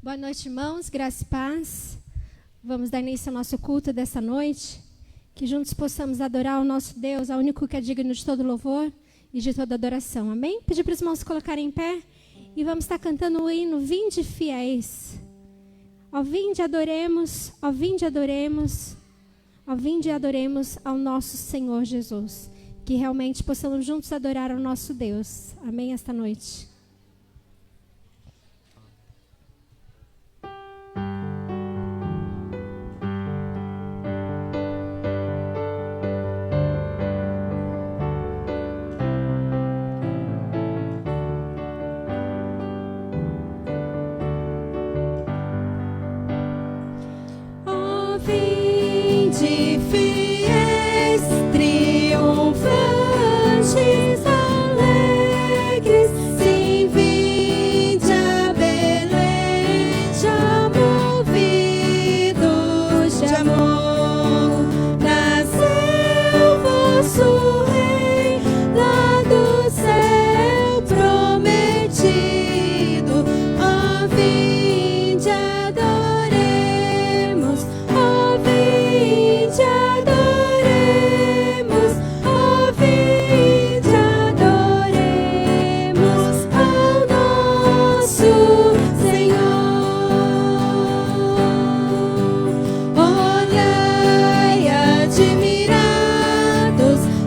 Boa noite, irmãos, graça e paz. Vamos dar início ao nosso culto dessa noite, que juntos possamos adorar o nosso Deus, ao único que é digno de todo louvor e de toda adoração, amém? Pedir para os irmãos se colocarem em pé e vamos estar cantando o hino Vinde Fiéis. Ó vinde adoremos, ó vinde adoremos, ó vinde adoremos ao nosso Senhor Jesus. Que realmente possamos juntos adorar ao nosso Deus, amém, esta noite. Vinde fiéis, triunfantes, alegres, sim, vinde a Belém, já movidos de amor. Nasceu vosso Rei, lá do céu prometido. Ó, vinde adoremos, ó, vinde adoremos, ó, vinde adoremos ao nosso Senhor. Olhai admirados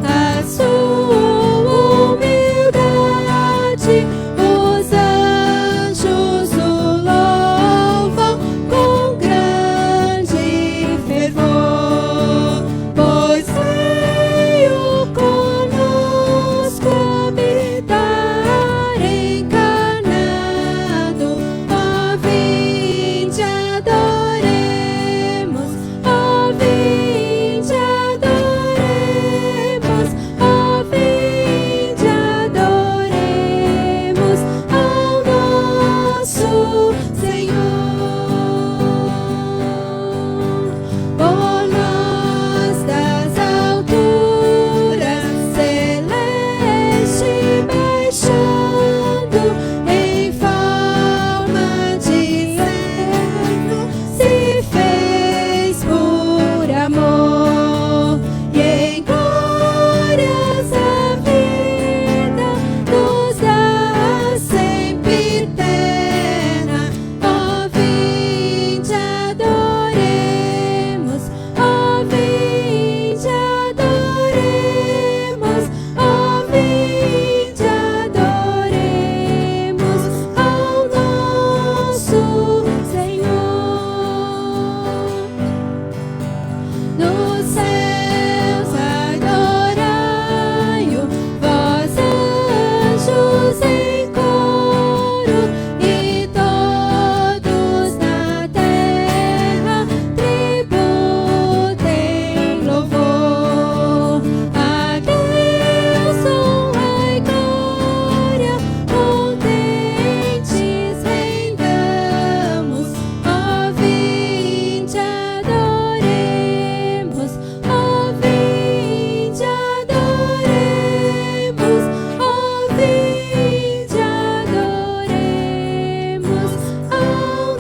a sua humildade, os anjos o louvam com grande fervor, pois veio conosco habitar encarnado. Ó, vinde adoremos, ó, vinde adoremos, ó, vinde adoremos ao nosso Senhor. Por nós das alturas celeste baixando em forma de servo, se fez por amor, e em glórias a vida nos dá sempre eterna. Ó, vinde adoremos, ó, vinde adoremos, ó, vinde adoremos ao nosso Senhor. Nos céus adorai-o, vós anjos em coro, e todos na terra tributem louvor. A Deus honra e glória, contentes rendamos. Ó, vinde adoremos, ó, vinde adoremos, ó, vinde adoremos ao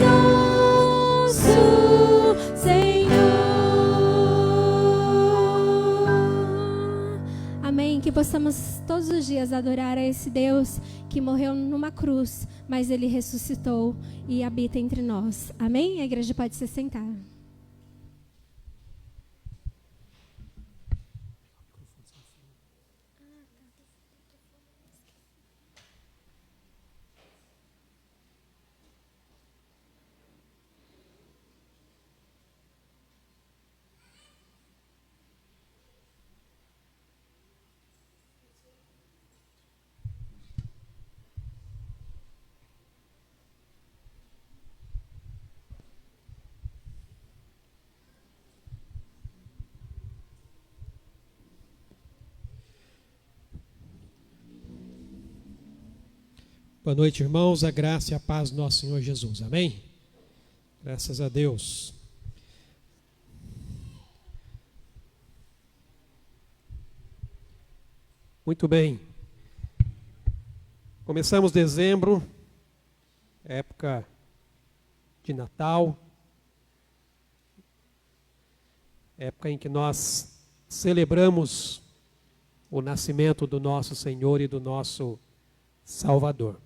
nosso Senhor. Amém. Que possamos todos os dias adorar a esse Deus que morreu numa cruz, mas Ele ressuscitou e habita entre nós. Amém? A igreja pode se sentar. Boa noite, irmãos. A graça e a paz do nosso Senhor Jesus. Amém? Graças a Deus. Muito bem. Começamos dezembro, época de Natal, época em que nós celebramos o nascimento do nosso Senhor e do nosso Salvador.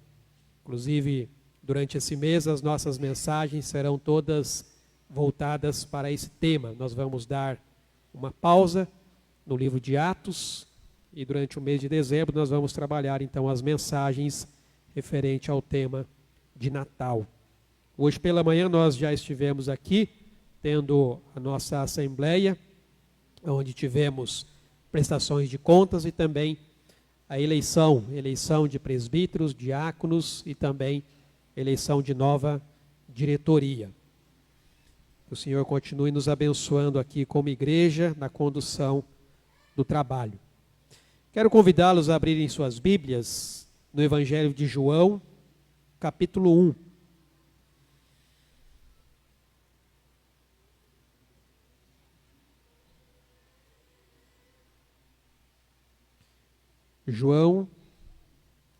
Inclusive, durante esse mês, as nossas mensagens serão todas voltadas para esse tema. Nós vamos dar uma pausa no livro de Atos e durante o mês de dezembro nós vamos trabalhar então as mensagens referente ao tema de Natal. Hoje pela manhã nós já estivemos aqui tendo a nossa assembleia, onde tivemos prestações de contas e também a eleição de presbíteros, diáconos e também eleição de nova diretoria. Que o Senhor continue nos abençoando aqui como igreja na condução do trabalho. Quero convidá-los a abrirem suas Bíblias no Evangelho de João, capítulo 1. João,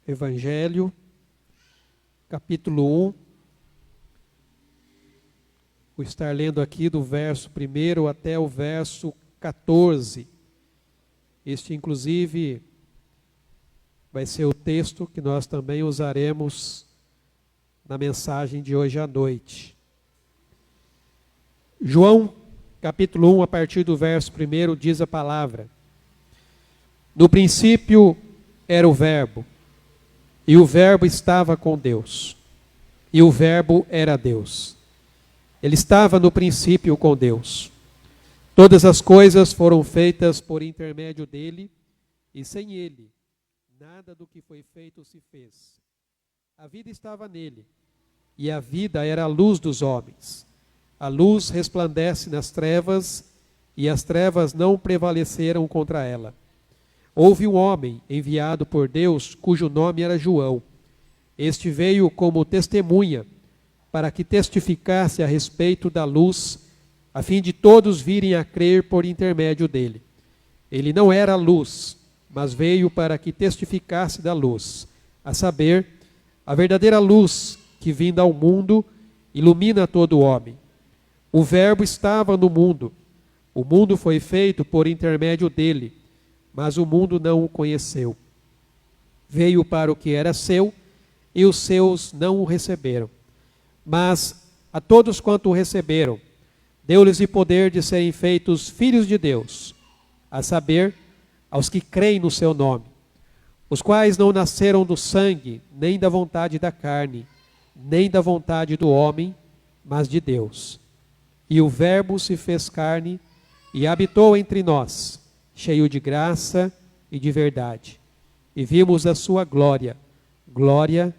Evangelho, capítulo 1. Vou estar lendo aqui do verso 1 até o verso 14. Este, inclusive, vai ser o texto que nós também usaremos na mensagem de hoje à noite. João, capítulo 1, a partir do verso 1, diz a palavra: No princípio era o Verbo, e o Verbo estava com Deus, e o Verbo era Deus. Ele estava no princípio com Deus. Todas as coisas foram feitas por intermédio dele, e sem ele, nada do que foi feito se fez. A vida estava nele, e a vida era a luz dos homens. A luz resplandece nas trevas, e as trevas não prevaleceram contra ela. Houve um homem enviado por Deus, cujo nome era João. Este veio como testemunha, para que testificasse a respeito da luz, a fim de todos virem a crer por intermédio dele. Ele não era a luz, mas veio para que testificasse da luz, a saber, a verdadeira luz que, vinda ao mundo, ilumina todo homem. O Verbo estava no mundo. O mundo foi feito por intermédio dele, mas o mundo não o conheceu. Veio para o que era seu, e os seus não o receberam. Mas a todos quanto o receberam, deu-lhes o poder de serem feitos filhos de Deus, a saber, aos que creem no seu nome, os quais não nasceram do sangue, nem da vontade da carne, nem da vontade do homem, mas de Deus. E o Verbo se fez carne e habitou entre nós, cheio de graça e de verdade. E vimos a sua glória, glória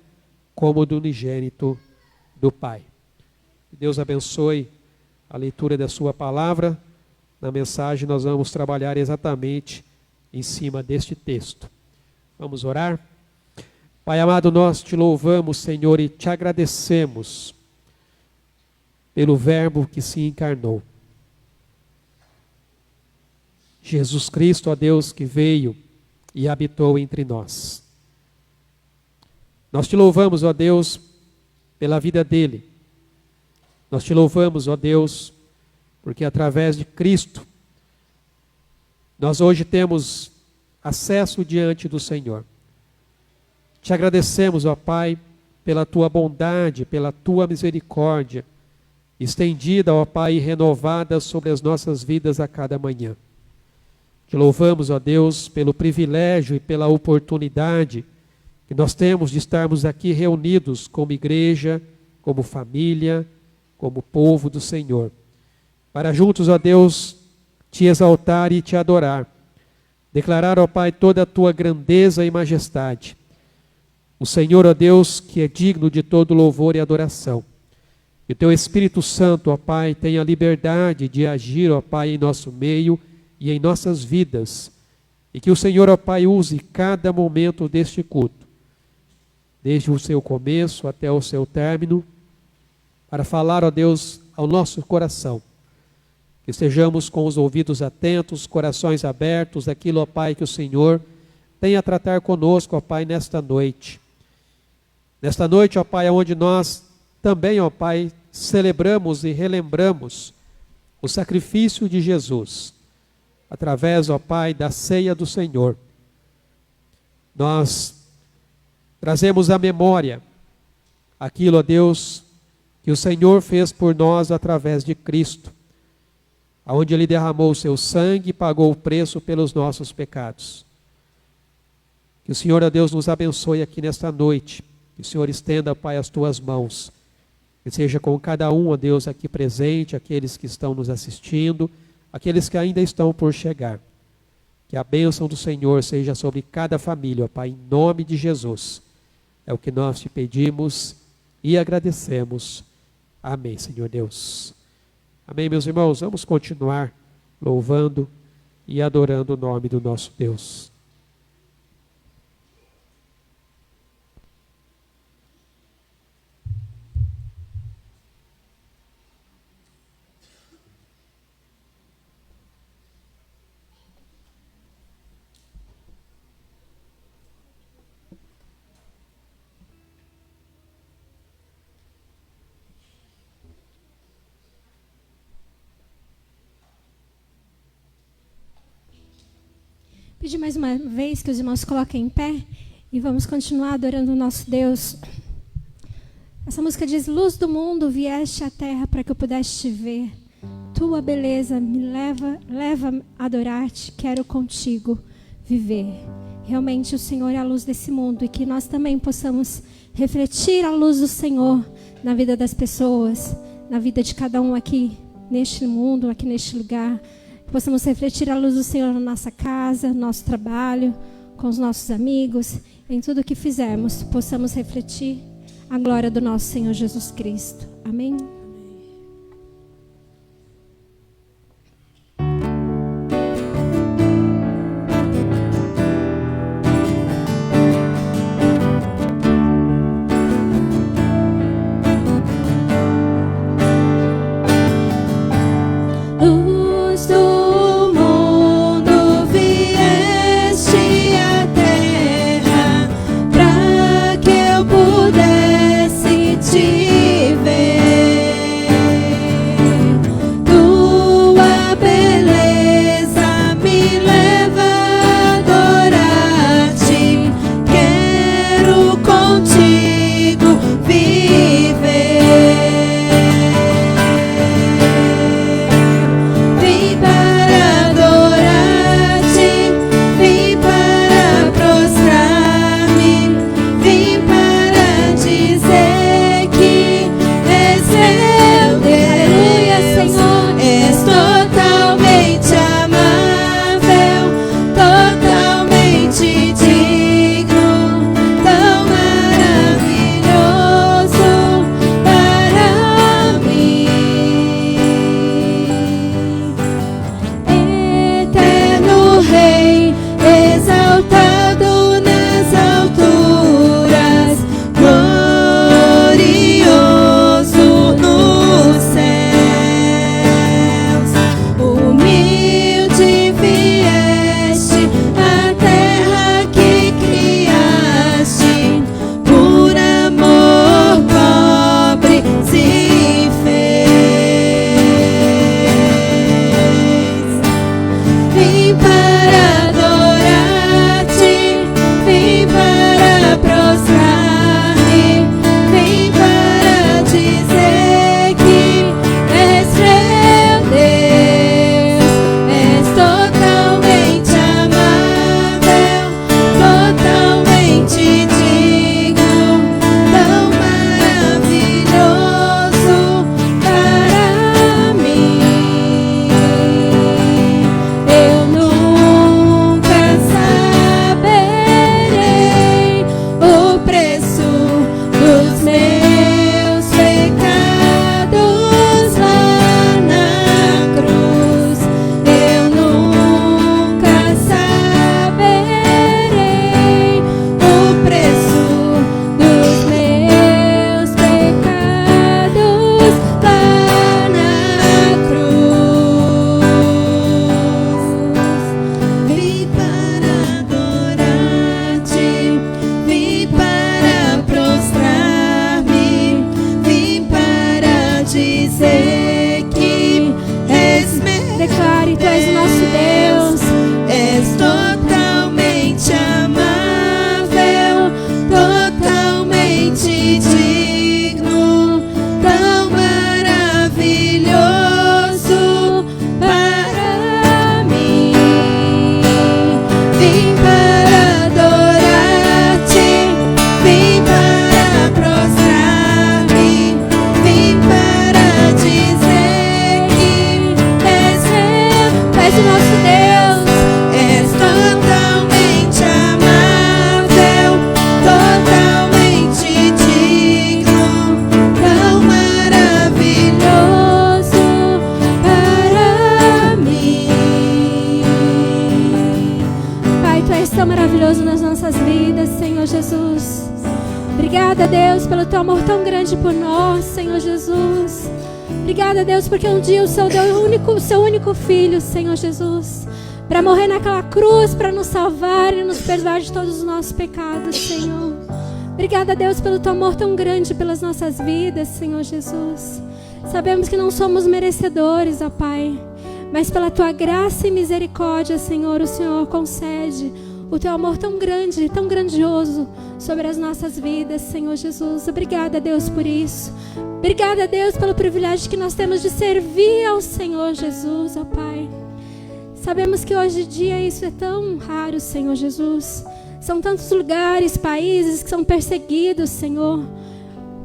como do unigênito do Pai. Deus abençoe a leitura da sua palavra. Na mensagem nós vamos trabalhar exatamente em cima deste texto. Vamos orar? Pai amado, nós te louvamos, Senhor, e te agradecemos pelo Verbo que se encarnou. Jesus Cristo, ó Deus, que veio e habitou entre nós. Nós te louvamos, ó Deus, pela vida dele. Nós te louvamos, ó Deus, porque através de Cristo, nós hoje temos acesso diante do Senhor. Te agradecemos, ó Pai, pela tua bondade, pela tua misericórdia, estendida, ó Pai, e renovada sobre as nossas vidas a cada manhã. Te louvamos, ó Deus, pelo privilégio e pela oportunidade que nós temos de estarmos aqui reunidos como igreja, como família, como povo do Senhor, para juntos, ó Deus, te exaltar e te adorar, declarar, ó Pai, toda a tua grandeza e majestade. O Senhor, ó Deus, que é digno de todo louvor e adoração. Que o teu Espírito Santo, ó Pai, tenha liberdade de agir, ó Pai, em nosso meio e em nossas vidas. E que o Senhor, ó Pai, use cada momento deste culto, desde o seu começo até o seu término, para falar, ó Deus, ao nosso coração. Que estejamos com os ouvidos atentos, corações abertos, aquilo, ó Pai, que o Senhor tem a tratar conosco, ó Pai, nesta noite. Nesta noite, ó Pai, onde nós também, ó Pai, celebramos e relembramos o sacrifício de Jesus, através, ó Pai, da ceia do Senhor. Nós trazemos à memória aquilo, ó Deus, que o Senhor fez por nós através de Cristo, onde Ele derramou o seu sangue e pagou o preço pelos nossos pecados. Que o Senhor, ó Deus, nos abençoe aqui nesta noite. Que o Senhor estenda, Pai, as tuas mãos. Que seja com cada um, ó Deus, aqui presente, aqueles que estão nos assistindo, aqueles que ainda estão por chegar. Que a bênção do Senhor seja sobre cada família, ó Pai, em nome de Jesus. É o que nós te pedimos e agradecemos. Amém, Senhor Deus. Amém, meus irmãos. Vamos continuar louvando e adorando o nome do nosso Deus. Pedir mais uma vez que os irmãos coloquem em pé e vamos continuar adorando o nosso Deus. Essa música diz: luz do mundo, vieste à terra para que eu pudesse te ver. Tua beleza me leva a adorar-te, quero contigo viver. Realmente o Senhor é a luz desse mundo e que nós também possamos refletir a luz do Senhor na vida das pessoas, na vida de cada um aqui neste mundo, aqui neste lugar. Que possamos refletir a luz do Senhor na nossa casa, no nosso trabalho, com os nossos amigos, em tudo o que fizermos, possamos refletir a glória do nosso Senhor Jesus Cristo. Amém? Te ver. tão maravilhoso nas nossas vidas, Senhor Jesus. Obrigada, Deus, pelo teu amor tão grande por nós, Senhor Jesus. Obrigada, Deus, porque um dia o Senhor deu o seu único filho, Senhor Jesus, para morrer naquela cruz, para nos salvar e nos perdoar de todos os nossos pecados, Senhor. Obrigada, Deus, pelo teu amor tão grande pelas nossas vidas, Senhor Jesus. Sabemos que não somos merecedores, ó Pai, mas pela tua graça e misericórdia, Senhor, o Senhor concede o teu amor tão grande, tão grandioso sobre as nossas vidas, Senhor Jesus. Obrigada, Deus, por isso. Obrigada, Deus, pelo privilégio que nós temos de servir ao Senhor Jesus, ó Pai. Sabemos que hoje em dia isso é tão raro, Senhor Jesus. São tantos lugares, países que são perseguidos, Senhor,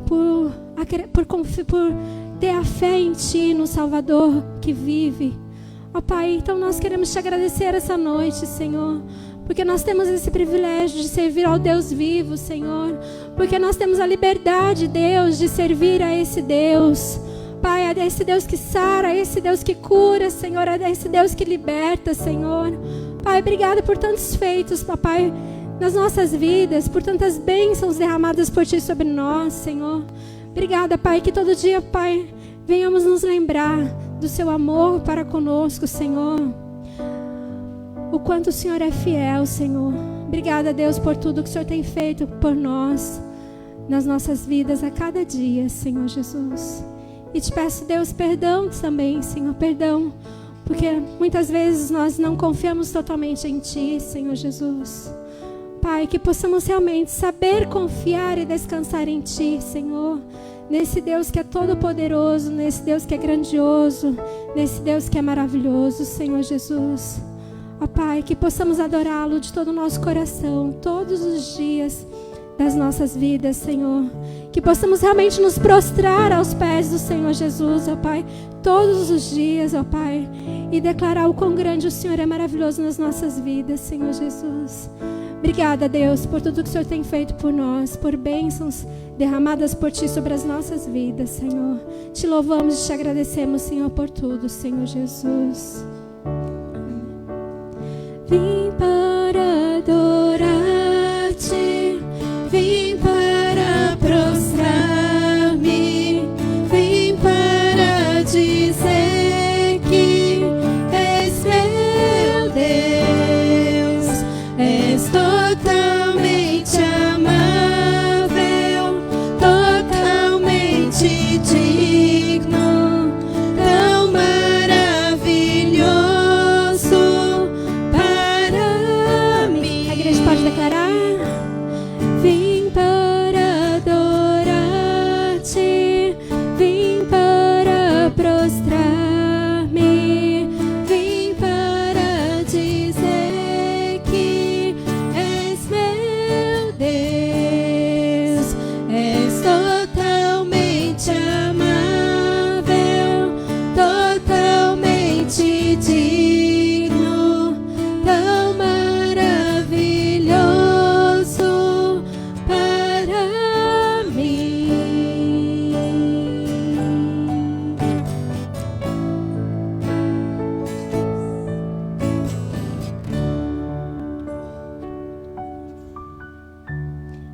por ter a fé em Ti, no Salvador que vive. Ó Pai, então nós queremos Te agradecer essa noite, Senhor, porque nós temos esse privilégio de servir ao Deus vivo, Senhor. Porque nós temos a liberdade, Deus, de servir a esse Deus. Pai, a esse Deus que sara, a esse Deus que cura, Senhor, a esse Deus que liberta, Senhor. Pai, obrigada por tantos feitos, papai, nas nossas vidas, por tantas bênçãos derramadas por Ti sobre nós, Senhor. Obrigada, Pai, que todo dia, Pai, venhamos nos lembrar do Seu amor para conosco, Senhor. O quanto o Senhor é fiel, Senhor. Obrigada, Deus, por tudo que o Senhor tem feito por nós, nas nossas vidas a cada dia, Senhor Jesus. E Te peço, Deus, perdão também, Senhor, perdão, porque muitas vezes nós não confiamos totalmente em Ti, Senhor Jesus. Pai, que possamos realmente saber confiar e descansar em Ti, Senhor, nesse Deus que é todo-poderoso, nesse Deus que é grandioso, nesse Deus que é maravilhoso, Senhor Jesus. Ó Pai, que possamos adorá-lo de todo o nosso coração, todos os dias das nossas vidas, Senhor. Que possamos realmente nos prostrar aos pés do Senhor Jesus, ó Pai, todos os dias, ó Pai, e declarar o quão grande o Senhor é maravilhoso nas nossas vidas, Senhor Jesus. Obrigada, Deus, por tudo que o Senhor tem feito por nós, por bênçãos derramadas por Ti sobre as nossas vidas, Senhor. Te louvamos e Te agradecemos, Senhor, por tudo, Senhor Jesus. Vim para adorar-Te, vim para prostrar-me, vim para dizer que és meu Deus, és totalmente amável, totalmente digno, tão maravilhoso para mim. A igreja pode declarar: vim para adorar-Te, vim para prostrar-me, vim para dizer que és meu Deus, és totalmente amável, totalmente digno, tão maravilhoso para mim.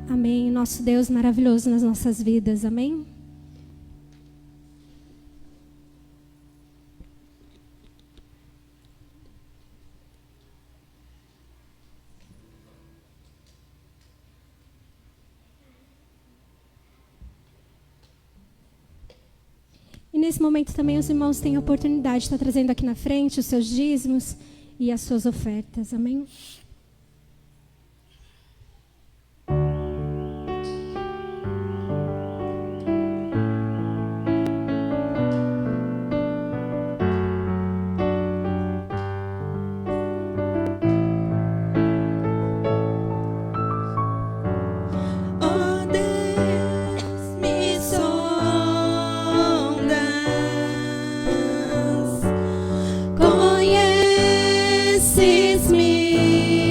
Amém. Nosso Deus maravilhoso nas nossas vidas. Amém. E nesse momento também os irmãos têm a oportunidade de estar trazendo aqui na frente os seus dízimos e as suas ofertas. Amém? Oh Deus, me sondas, conheces-me.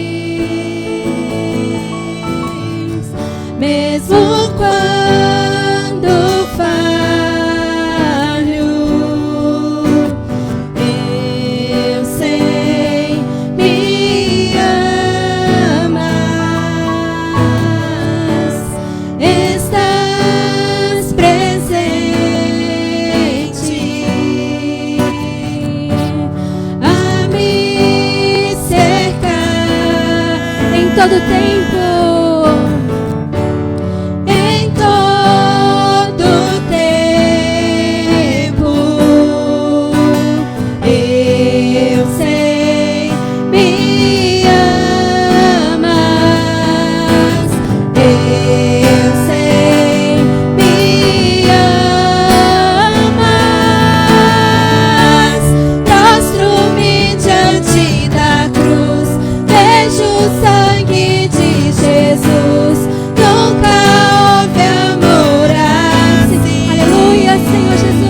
todo tempo. Em todo tempo, eu sei, me amas. Eu sei, me amas. Prostro-me diante da cruz, vejo o sangue de Jesus. Nunca houve amor assim. Aleluia, Senhor Jesus.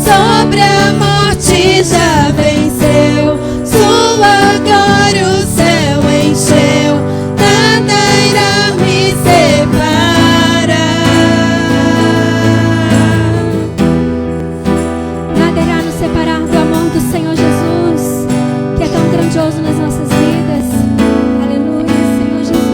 Sobre a morte já venceu, sua glória o céu encheu. Nada irá me separar. Nada irá nos separar do amor do Senhor Jesus, que é tão grandioso nas nossas vidas. Aleluia, Senhor Jesus.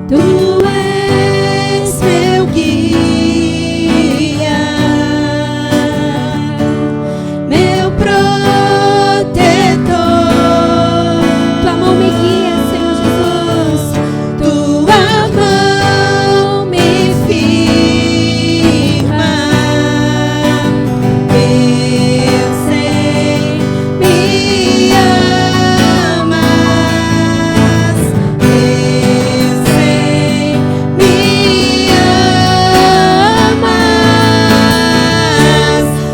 Tu és meu guia, meu protetor. Tua mão me guia, Senhor Jesus. Tua mão me firma. Eu sei, me amas. Eu sei, me amas.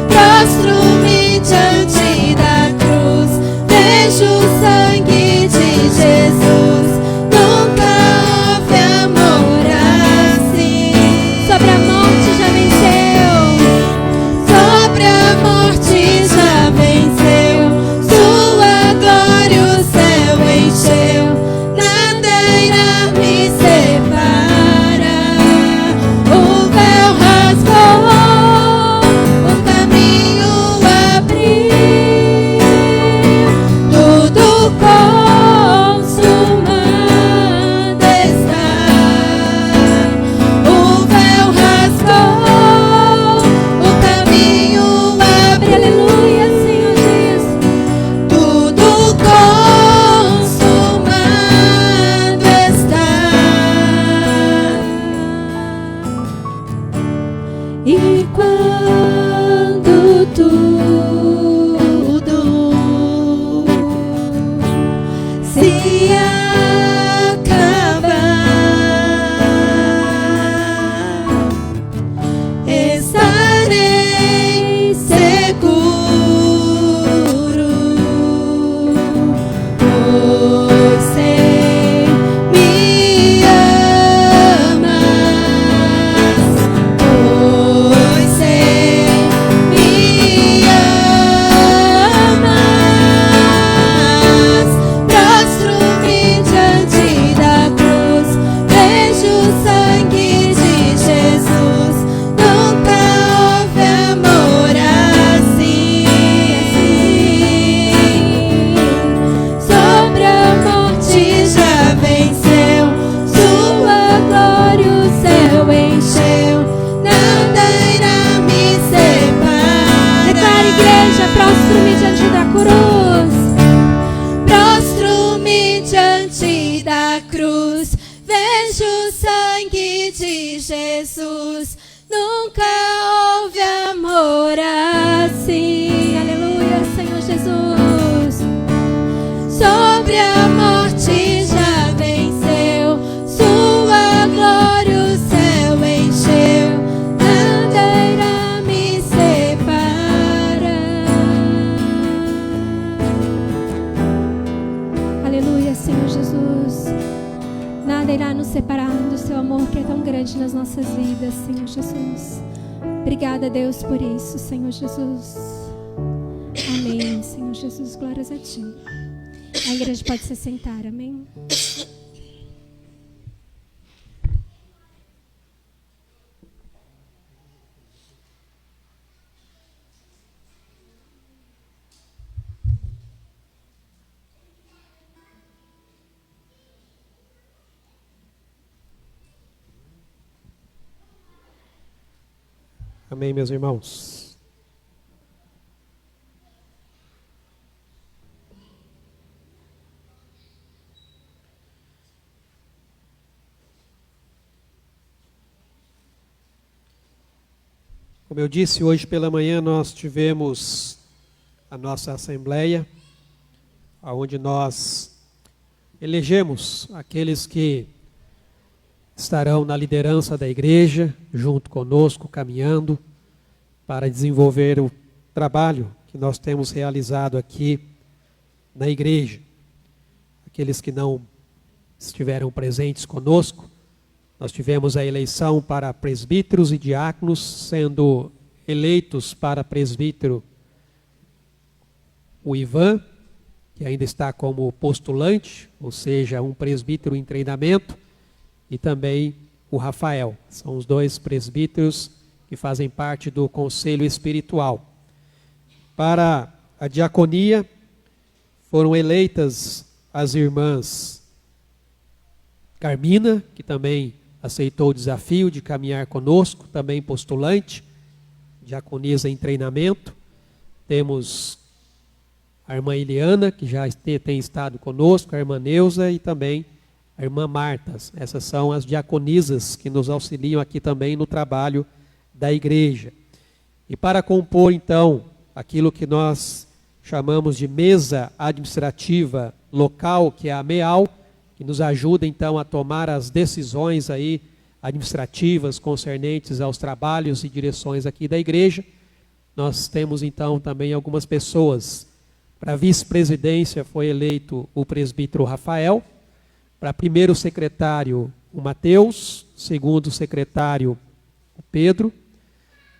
Prostro-me diante da cruz, vejo o sangue de Jesus. Nunca houve amor assim. Sobre a morte já venceu. Sobre a morte já venceu, sua glória o céu encheu. Nada irá me separar. O véu rasgou, o caminho abriu, tudo consumado está. O véu rasgou, o caminho abriu. Aleluia, Senhor Jesus. Tudo consumado está. E quando tudo se acabar, estarei seguro, pois sei, me amas. Pois sei, me amas. Prostro-me diante da cruz, vejo o sangue de Jesus. Nunca houve amor assim. Sobre a morte já venceu, sua glória o céu encheu. Nada irá me separar. Declara, igreja, prostro-me diante da cruz. Prostro-me diante da cruz, vejo o sangue de Jesus. Nunca houve amor assim. Aleluia, Senhor Jesus. Sobre a morte já venceu, sua glória o céu encheu. Nada irá me separar. Aleluia, Senhor Jesus. Nada irá nos separar do seu amor que é tão grande nas nossas vidas, Senhor Jesus. Obrigada, Deus, por isso, Senhor Jesus. Amém, Senhor Jesus. Glórias a Ti. A igreja pode se sentar, amém? Amém, meus irmãos? Como eu disse, hoje pela manhã nós tivemos a nossa assembleia, onde nós elegemos aqueles que estarão na liderança da igreja, junto conosco, caminhando para desenvolver o trabalho que nós temos realizado aqui na igreja. Aqueles que não estiveram presentes conosco, nós tivemos a eleição para presbíteros e diáconos, sendo eleitos para presbítero o Ivan, que ainda está como postulante, ou seja, um presbítero em treinamento, e também o Rafael. São os dois presbíteros que fazem parte do conselho espiritual. Para a diaconia, foram eleitas as irmãs Carmina, que também aceitou o desafio de caminhar conosco, também postulante, diaconisa em treinamento. Temos a irmã Eliana, que já tem estado conosco, a irmã Neuza e também a irmã Marta. Essas são as diaconisas que nos auxiliam aqui também no trabalho da igreja. E para compor, então, aquilo que nós chamamos de mesa administrativa local, que é a MEAL, que nos ajuda, então, a tomar as decisões aí administrativas concernentes aos trabalhos e direções aqui da igreja. Nós temos, então, também algumas pessoas. Para a vice-presidência foi eleito o presbítero Rafael, para primeiro secretário o Mateus, segundo secretário o Pedro,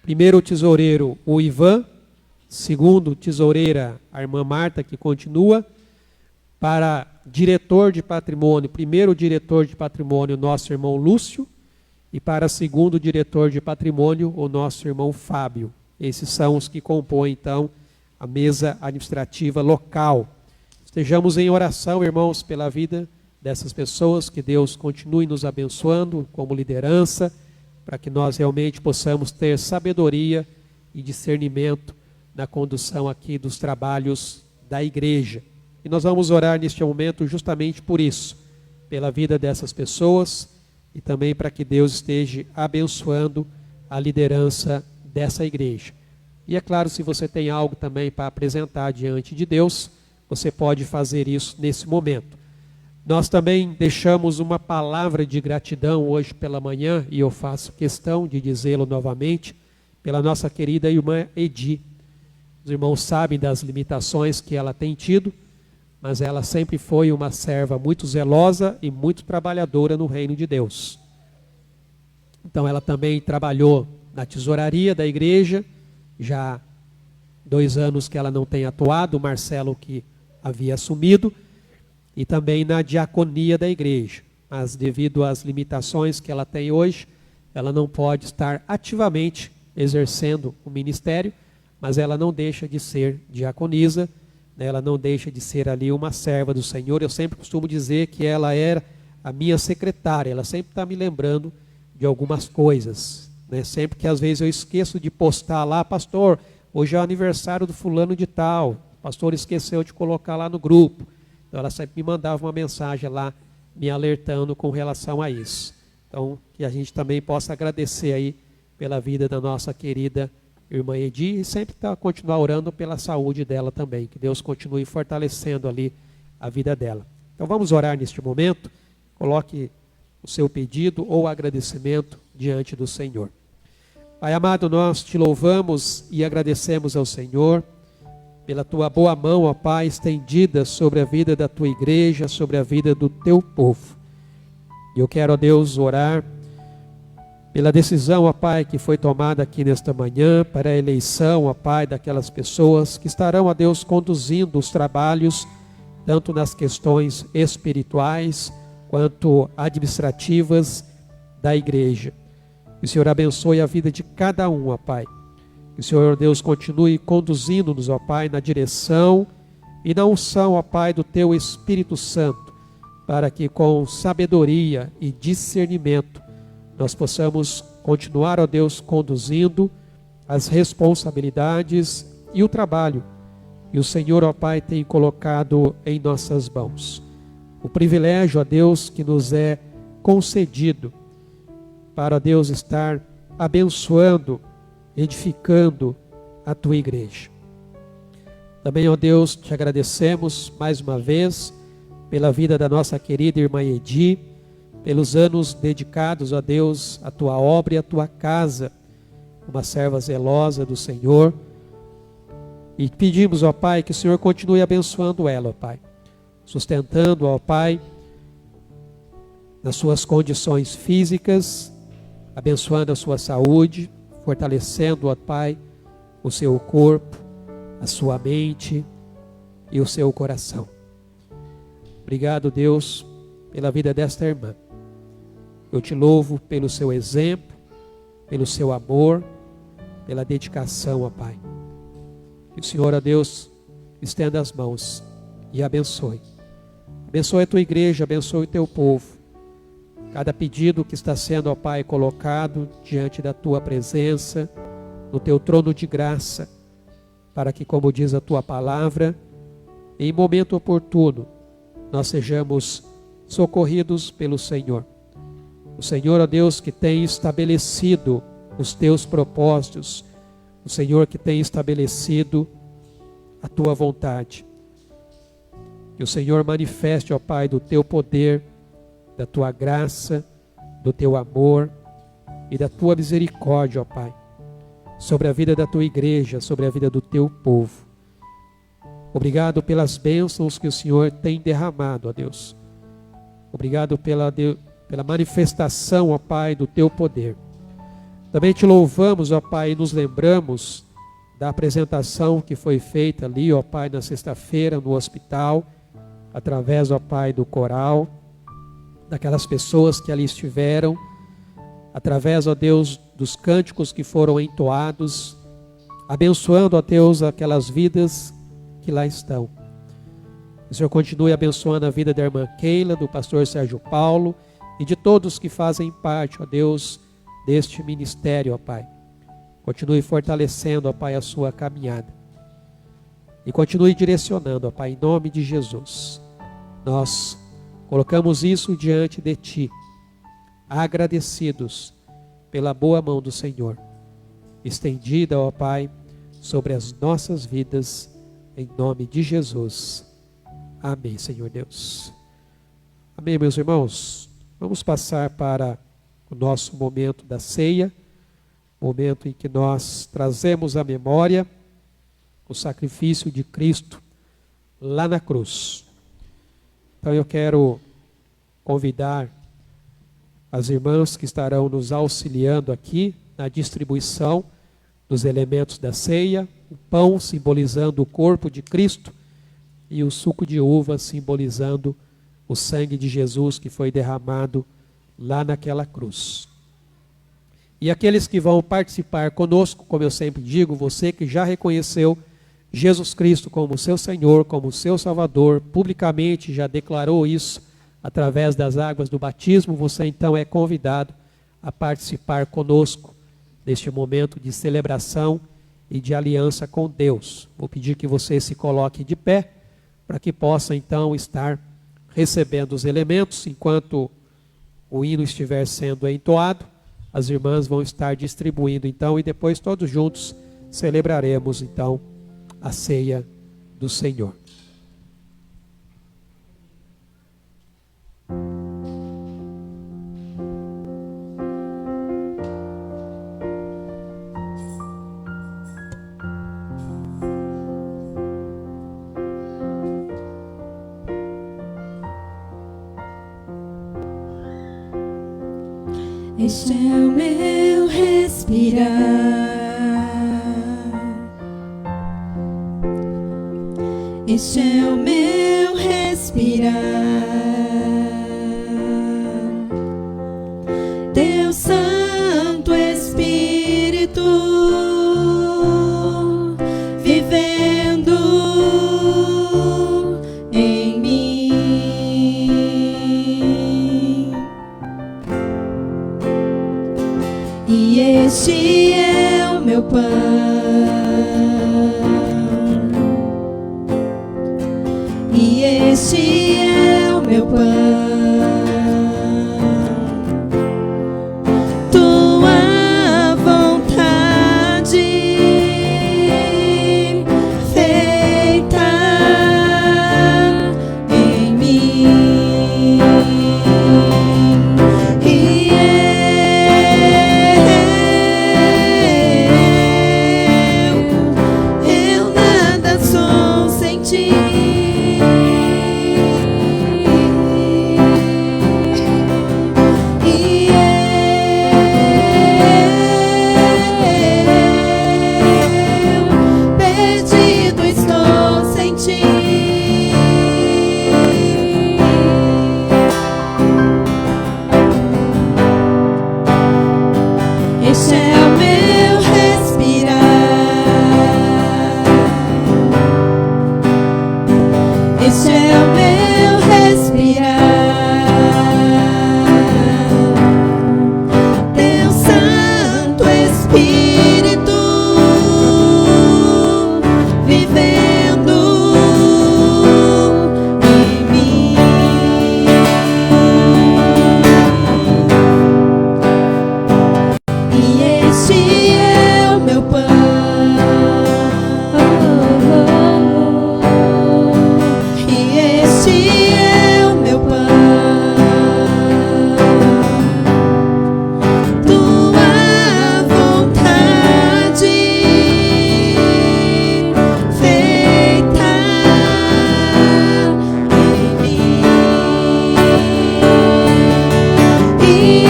primeiro tesoureiro o Ivan, segundo tesoureira a irmã Marta, que continua, para diretor de patrimônio, primeiro diretor de patrimônio, nosso irmão Lúcio, e para segundo diretor de patrimônio, o nosso irmão Fábio. Esses são os que compõem, então, a mesa administrativa local. Estejamos em oração, irmãos, pela vida dessas pessoas, que Deus continue nos abençoando como liderança, para que nós realmente possamos ter sabedoria e discernimento na condução aqui dos trabalhos da igreja. E nós vamos orar neste momento justamente por isso, pela vida dessas pessoas e também para que Deus esteja abençoando a liderança dessa igreja. E é claro, se você tem algo também para apresentar diante de Deus, você pode fazer isso nesse momento. Nós também deixamos uma palavra de gratidão hoje pela manhã, e eu faço questão de dizê-lo novamente, pela nossa querida irmã Edi. Os irmãos sabem das limitações que ela tem tido, mas ela sempre foi uma serva muito zelosa e muito trabalhadora no reino de Deus. Então ela também trabalhou na tesouraria da igreja, já 2 anos que ela não tem atuado, o Marcelo que havia assumido, e também na diaconia da igreja. Mas devido às limitações que ela tem hoje, ela não pode estar ativamente exercendo o ministério, mas ela não deixa de ser diaconisa, né? Ela não deixa de ser ali uma serva do Senhor. Eu sempre costumo dizer que ela era a minha secretária, ela sempre está me lembrando de algumas coisas, né? Sempre que às vezes eu esqueço de postar lá, pastor, hoje é o aniversário do fulano de tal, o pastor esqueceu de colocar lá no grupo. Então ela sempre me mandava uma mensagem lá, me alertando com relação a isso. Então, que a gente também possa agradecer aí pela vida da nossa querida irmã Edi, e sempre continuar orando pela saúde dela também, que Deus continue fortalecendo ali a vida dela. Então vamos orar neste momento, coloque o seu pedido ou agradecimento diante do Senhor. Pai amado, nós te louvamos e agradecemos ao Senhor, pela tua boa mão, ó Pai, estendida sobre a vida da tua igreja, sobre a vida do teu povo. E eu quero, ó Deus, orar pela decisão, ó Pai, que foi tomada aqui nesta manhã, para a eleição, ó Pai, daquelas pessoas que estarão, ó Deus, conduzindo os trabalhos, tanto nas questões espirituais, quanto administrativas da igreja. Que o Senhor abençoe a vida de cada um, ó Pai. Que o Senhor Deus continue conduzindo-nos, ó Pai, na direção e na unção, ó Pai, do Teu Espírito Santo, para que com sabedoria e discernimento nós possamos continuar, ó Deus, conduzindo as responsabilidades e o trabalho que o Senhor, ó Pai, tem colocado em nossas mãos. O privilégio, ó Deus, que nos é concedido para, Deus, estar abençoando, edificando a Tua igreja. Também, ó Deus, te agradecemos mais uma vez pela vida da nossa querida irmã Edi, pelos anos dedicados, ó Deus, à Tua obra e à Tua casa, uma serva zelosa do Senhor. E pedimos, ó Pai, que o Senhor continue abençoando ela, ó Pai, sustentando, ó Pai, nas suas condições físicas, abençoando a sua saúde, fortalecendo, ó Pai, o seu corpo, a sua mente e o seu coração. Obrigado, Deus, pela vida desta irmã. Eu te louvo pelo seu exemplo, pelo seu amor, pela dedicação, ó Pai. Que o Senhor, ó Deus, estenda as mãos e abençoe. Abençoe a tua igreja, abençoe o teu povo. Cada pedido que está sendo, ó Pai, colocado diante da tua presença, no teu trono de graça, para que, como diz a tua palavra, em momento oportuno, nós sejamos socorridos pelo Senhor. O Senhor, ó Deus, que tem estabelecido os teus propósitos, o Senhor que tem estabelecido a tua vontade. Que o Senhor manifeste, ó Pai, do teu poder, da tua graça, do teu amor e da tua misericórdia, ó Pai, sobre a vida da tua igreja, sobre a vida do teu povo. Obrigado pelas bênçãos que o Senhor tem derramado, ó Deus. Obrigado pela manifestação, ó Pai, do teu poder. Também te louvamos, ó Pai, e nos lembramos da apresentação que foi feita ali, ó Pai, na sexta-feira no hospital, através, ó Pai, do coral, daquelas pessoas que ali estiveram, através, ó Deus, dos cânticos que foram entoados, abençoando, ó Deus, aquelas vidas que lá estão. O Senhor continue abençoando a vida da irmã Keila, do pastor Sérgio Paulo e de todos que fazem parte, ó Deus, deste ministério, ó Pai. Continue fortalecendo, ó Pai, a sua caminhada. E continue direcionando, ó Pai, em nome de Jesus. Nós colocamos isso diante de Ti, agradecidos pela boa mão do Senhor, estendida, ó Pai, sobre as nossas vidas, em nome de Jesus. Amém, Senhor Deus. Amém, meus irmãos. Vamos passar para o nosso momento da ceia, momento em que nós trazemos à memória o sacrifício de Cristo lá na cruz. Então eu quero convidar as irmãs que estarão nos auxiliando aqui na distribuição dos elementos da ceia, o pão simbolizando o corpo de Cristo e o suco de uva simbolizando o sangue de Jesus que foi derramado lá naquela cruz. E aqueles que vão participar conosco, como eu sempre digo, você que já reconheceu Jesus Cristo como seu Senhor, como seu Salvador, publicamente já declarou isso através das águas do batismo, você então é convidado a participar conosco neste momento de celebração e de aliança com Deus. Vou pedir que você se coloque de pé, para que possa então estar recebendo os elementos. Enquanto o hino estiver sendo entoado, as irmãs vão estar distribuindo então, e depois todos juntos celebraremos então a ceia do Senhor. Este é o meu respirar, este é o meu respirar. Teu Santo Espírito vivendo em mim. E este é o meu pão, e este é o meu pão. Tua vontade feita em mim, e eu nada sou sem ti. Perdido estou sem ti. Este é o meu respirar, este é o meu respirar. Teu Santo Espírito vivendo em mim. E este é o meu pão. E este é o meu pão. Tua vontade feita em mim, e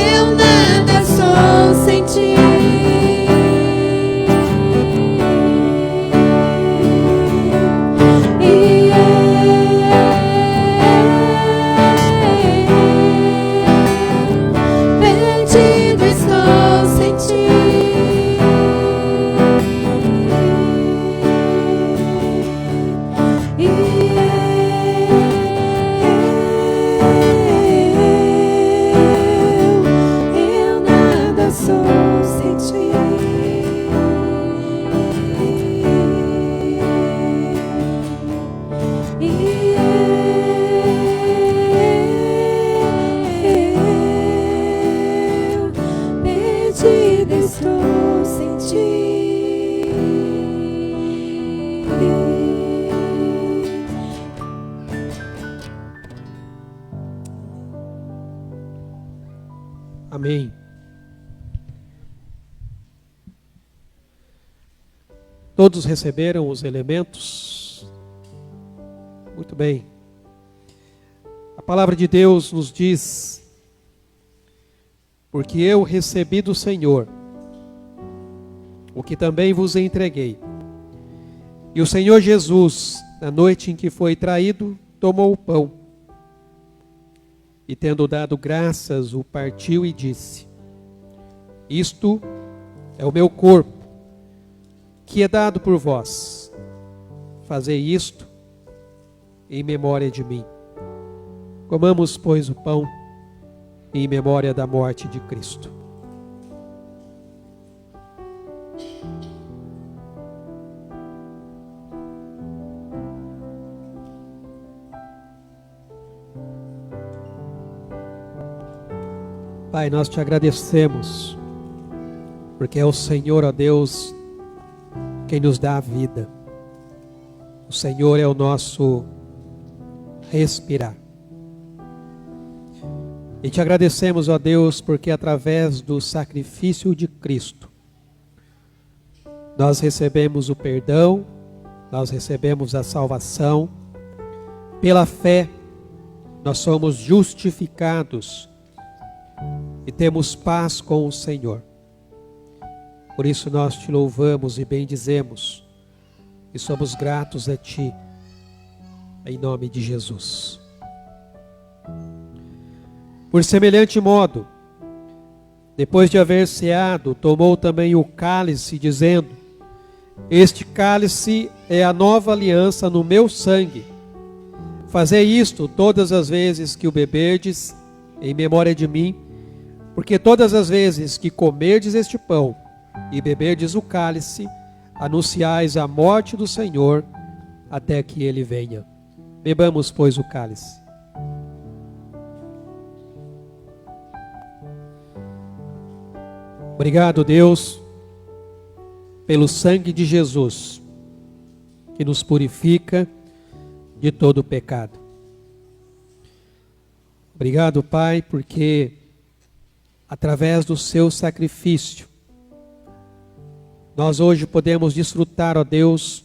eu nada sou sem ti. Perdido estou sem ti. Eu nada sou sem ti. Perdido estou sem ti. Amém. Todos receberam os elementos? Muito bem. A palavra de Deus nos diz: porque eu recebi do Senhor o que também vos entreguei. E o Senhor Jesus, na noite em que foi traído, tomou o pão e, tendo dado graças, o partiu e disse: isto é o meu corpo, que é dado por vós. Fazei isto em memória de mim. Comamos, pois, o pão em memória da morte de Cristo. Pai, nós te agradecemos, porque é o Senhor, ó Deus, quem nos dá a vida. O Senhor é o nosso respirar. E te agradecemos, ó Deus, porque através do sacrifício de Cristo, nós recebemos o perdão, nós recebemos a salvação. Pela fé, nós somos justificados e temos paz com o Senhor. Por isso nós te louvamos e bendizemos e somos gratos a ti, em nome de Jesus. Por semelhante modo, depois de haver ceado, tomou também o cálice, dizendo: este cálice é a nova aliança no meu sangue. Fazei isto todas as vezes que o beberdes, em memória de mim, porque todas as vezes que comerdes este pão e beberdes o cálice, anunciais a morte do Senhor até que ele venha. Bebamos, pois, o cálice. Obrigado, Deus, pelo sangue de Jesus, que nos purifica de todo o pecado. Obrigado, Pai, porque através do seu sacrifício, nós hoje podemos desfrutar, ó Deus,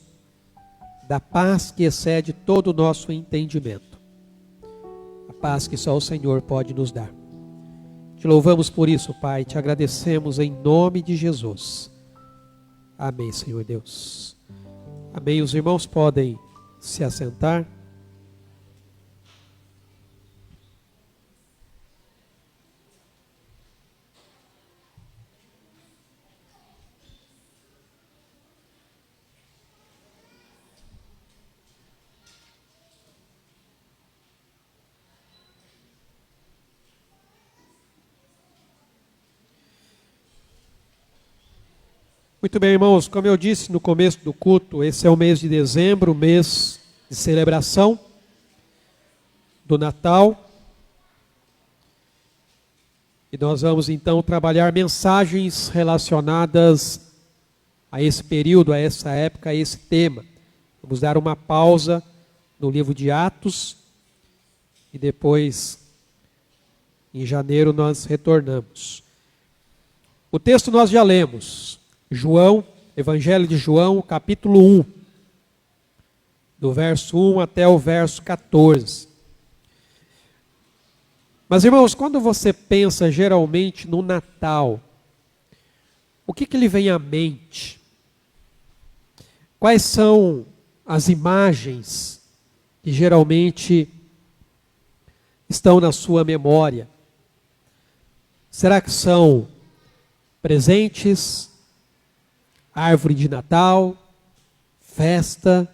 da paz que excede todo o nosso entendimento. A paz que só o Senhor pode nos dar. Te louvamos por isso, Pai, te agradecemos em nome de Jesus. Amém, Senhor Deus. Amém. Os irmãos podem se assentar. Muito bem, irmãos, como eu disse no começo do culto, esse é o mês de dezembro, mês de celebração do Natal. E nós vamos então trabalhar mensagens relacionadas a esse período, a essa época, a esse tema. Vamos dar uma pausa no livro de Atos e depois, em janeiro, nós retornamos. O texto nós já lemos. João, Evangelho de João, capítulo 1, do verso 1 até o verso 14. Mas, irmãos, quando você pensa geralmente no Natal, o que lhe vem à mente? Quais são as imagens que geralmente estão na sua memória? Será que são presentes? Árvore de Natal, festa,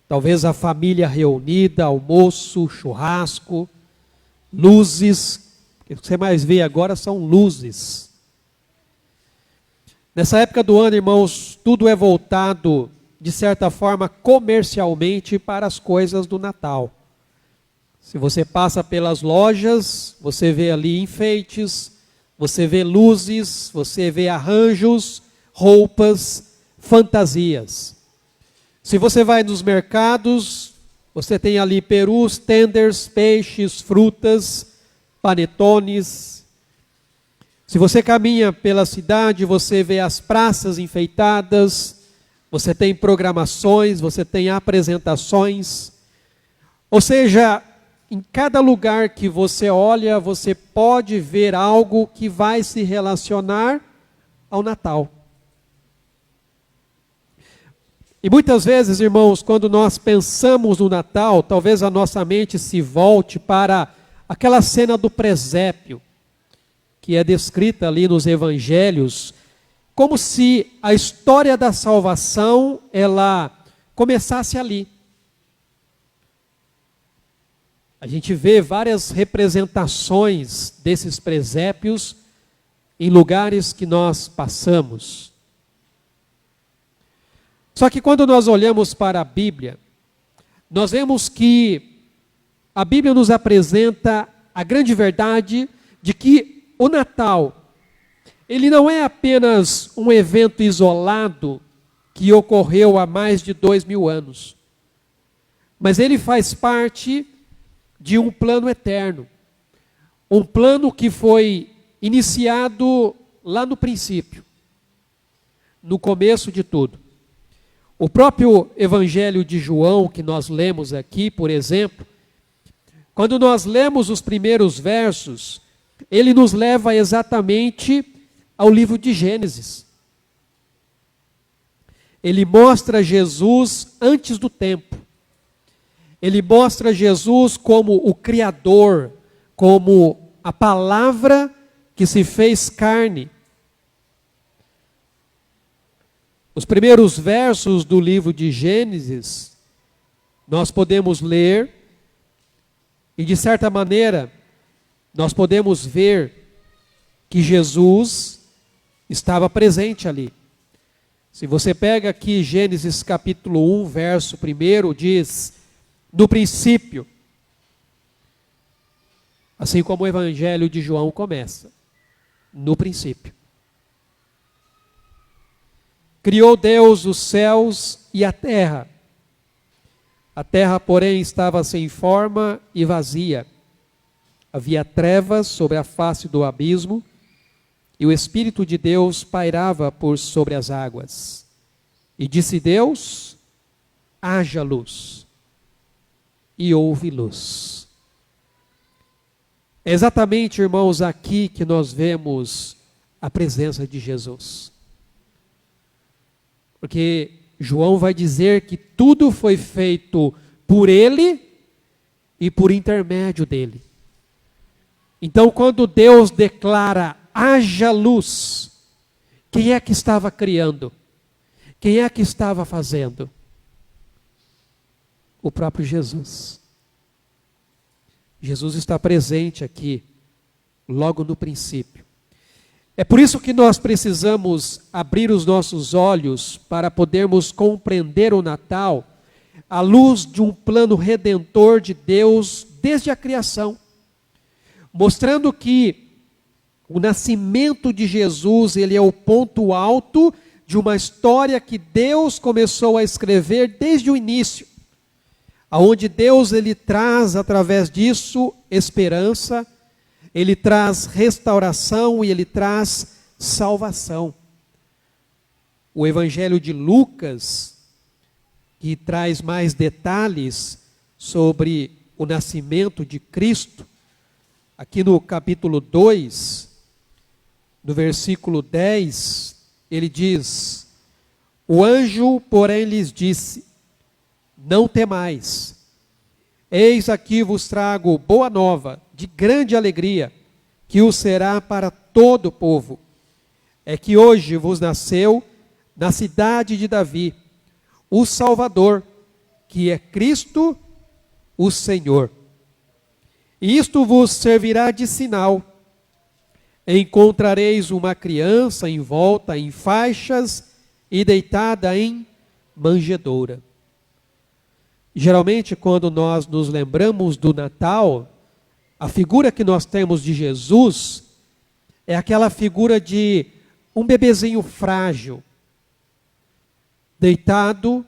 talvez a família reunida, almoço, churrasco, luzes. O que você mais vê agora são luzes. Nessa época do ano, irmãos, tudo é voltado, de certa forma, comercialmente para as coisas do Natal. Se você passa pelas lojas, você vê ali enfeites, você vê luzes, você vê arranjos, roupas, fantasias. Se você vai nos mercados, você tem ali perus, tenders, peixes, frutas, panetones. Se você caminha pela cidade, você vê as praças enfeitadas, você tem programações, você tem apresentações. Ou seja, em cada lugar que você olha, você pode ver algo que vai se relacionar ao Natal. E muitas vezes, irmãos, quando nós pensamos no Natal, talvez a nossa mente se volte para aquela cena do presépio, que é descrita ali nos evangelhos, como se a história da salvação, ela começasse ali. A gente vê várias representações desses presépios em lugares que nós passamos. Só que quando nós olhamos para a Bíblia, nós vemos que a Bíblia nos apresenta a grande verdade de que o Natal, ele não é apenas um evento isolado que ocorreu há mais de 2000 anos, mas ele faz parte de um plano eterno, um plano que foi iniciado lá no princípio, no começo de tudo. O próprio Evangelho de João, que nós lemos aqui, por exemplo, quando nós lemos os primeiros versos, ele nos leva exatamente ao livro de Gênesis. Ele mostra Jesus antes do tempo. Ele mostra Jesus como o Criador, como a palavra que se fez carne. Os primeiros versos do livro de Gênesis, nós podemos ler, e de certa maneira, nós podemos ver que Jesus, estava presente ali. Se você pega aqui Gênesis capítulo 1, verso 1, diz, no princípio, assim como o Evangelho de João começa, no princípio. Criou Deus os céus e a terra. A terra, porém, estava sem forma e vazia. Havia trevas sobre a face do abismo, e o Espírito de Deus pairava por sobre as águas. E disse Deus, haja luz. E houve luz. É exatamente, irmãos, aqui que nós vemos a presença de Jesus. Porque João vai dizer que tudo foi feito por ele e por intermédio dele. Então, quando Deus declara, haja luz, quem é que estava criando? Quem é que estava fazendo? O próprio Jesus. Jesus está presente aqui, logo no princípio. É por isso que nós precisamos abrir os nossos olhos para podermos compreender o Natal à luz de um plano redentor de Deus desde a criação, mostrando que o nascimento de Jesus, ele é o ponto alto de uma história que Deus começou a escrever desde o início, aonde Deus ele traz através disso esperança, ele traz restauração e ele traz salvação. O Evangelho de Lucas, que traz mais detalhes sobre o nascimento de Cristo, aqui no capítulo 2, no versículo 10, ele diz, o anjo, porém, lhes disse, não temais, eis aqui vos trago boa nova, de grande alegria, que o será para todo o povo. É que hoje vos nasceu, na cidade de Davi, o Salvador, que é Cristo, o Senhor. E isto vos servirá de sinal. Encontrareis uma criança envolta em faixas e deitada em manjedoura. Geralmente, quando nós nos lembramos do Natal, a figura que nós temos de Jesus é aquela figura de um bebezinho frágil, deitado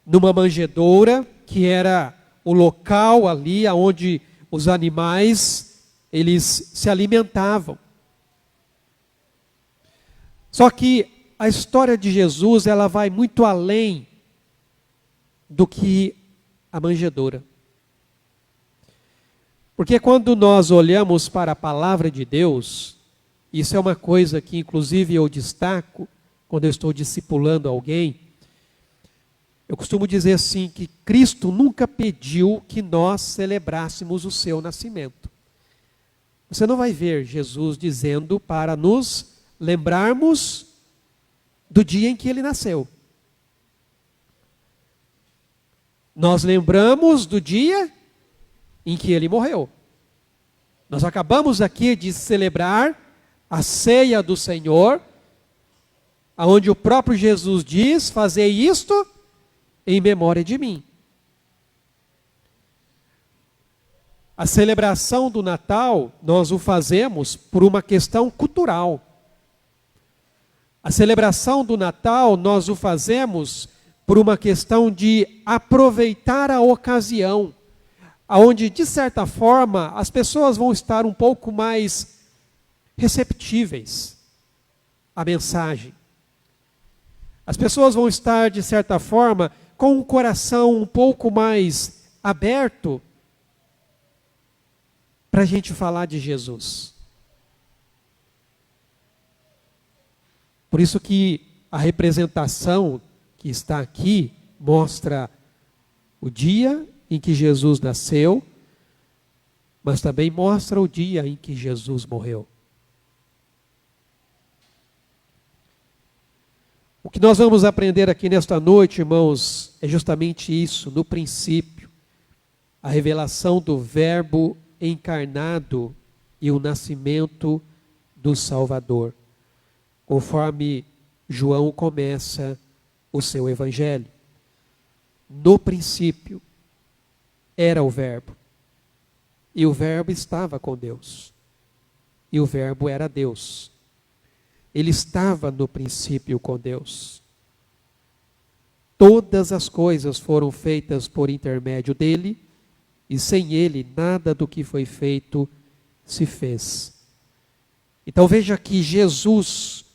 numa manjedoura, que era o local ali onde os animais eles se alimentavam. Só que a história de Jesus, ela vai muito além do que a manjedoura. Porque quando nós olhamos para a palavra de Deus, isso é uma coisa que inclusive eu destaco quando eu estou discipulando alguém, eu costumo dizer assim, que Cristo nunca pediu que nós celebrássemos o seu nascimento. Você não vai ver Jesus dizendo para nos lembrarmos do dia em que ele nasceu. Nós lembramos do dia em que ele morreu. Nós acabamos aqui de celebrar a ceia do Senhor, onde o próprio Jesus diz, fazei isto em memória de mim. A celebração do Natal, nós o fazemos por uma questão cultural. A celebração do Natal, nós o fazemos por uma questão de aproveitar a ocasião, onde, de certa forma, as pessoas vão estar um pouco mais receptíveis à mensagem. As pessoas vão estar, de certa forma, com o coração um pouco mais aberto para a gente falar de Jesus. Por isso que a representação que está aqui mostra o dia em que Jesus nasceu, mas também mostra o dia em que Jesus morreu. O que nós vamos aprender aqui nesta noite, irmãos, é justamente isso, no princípio, a revelação do Verbo encarnado e o nascimento do Salvador. conforme João começa o seu evangelho. No princípio era o Verbo, e o Verbo estava com Deus, e o Verbo era Deus. Ele estava no princípio com Deus. Todas as coisas foram feitas por intermédio dele, e sem ele nada do que foi feito se fez. Então veja que Jesus,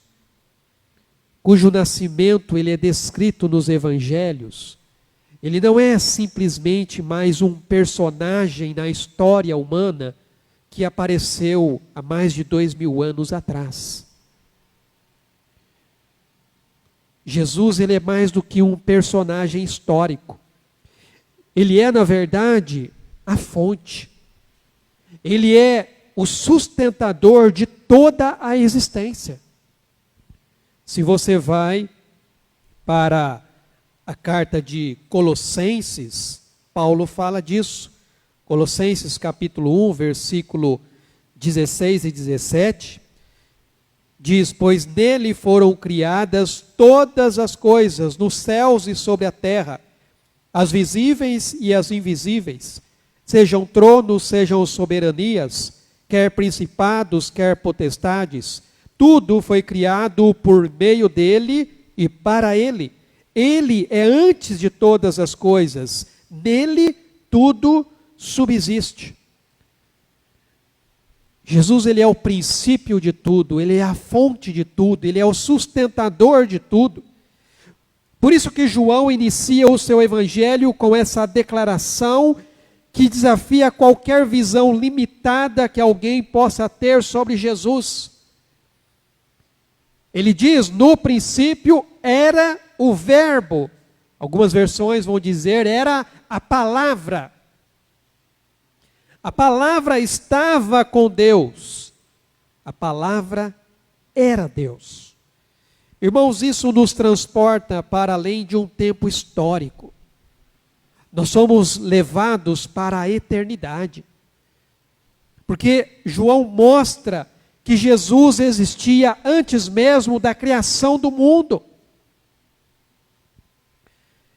cujo nascimento ele é descrito nos evangelhos, ele não é simplesmente mais um personagem na história humana que apareceu há mais de 2000 anos atrás. Jesus ele é mais do que um personagem histórico. Ele é, na verdade, a fonte. Ele é o sustentador de toda a existência. Se você vai para a carta de Colossenses, Paulo fala disso. Colossenses capítulo 1, versículo 16 e 17, diz: pois nele foram criadas todas as coisas, nos céus e sobre a terra, as visíveis e as invisíveis, sejam tronos, sejam soberanias, quer principados, quer potestades, tudo foi criado por meio dele e para ele. Ele é antes de todas as coisas, nele tudo subsiste. Jesus ele é o princípio de tudo, ele é a fonte de tudo, ele é o sustentador de tudo. Por isso que João inicia o seu evangelho com essa declaração que desafia qualquer visão limitada que alguém possa ter sobre Jesus. Ele diz: no princípio era o Verbo. Algumas versões vão dizer era a palavra. A palavra estava com Deus. A palavra era Deus. Irmãos, isso nos transporta para além de um tempo histórico. Nós somos levados para a eternidade. Porque João mostra que Jesus existia antes mesmo da criação do mundo.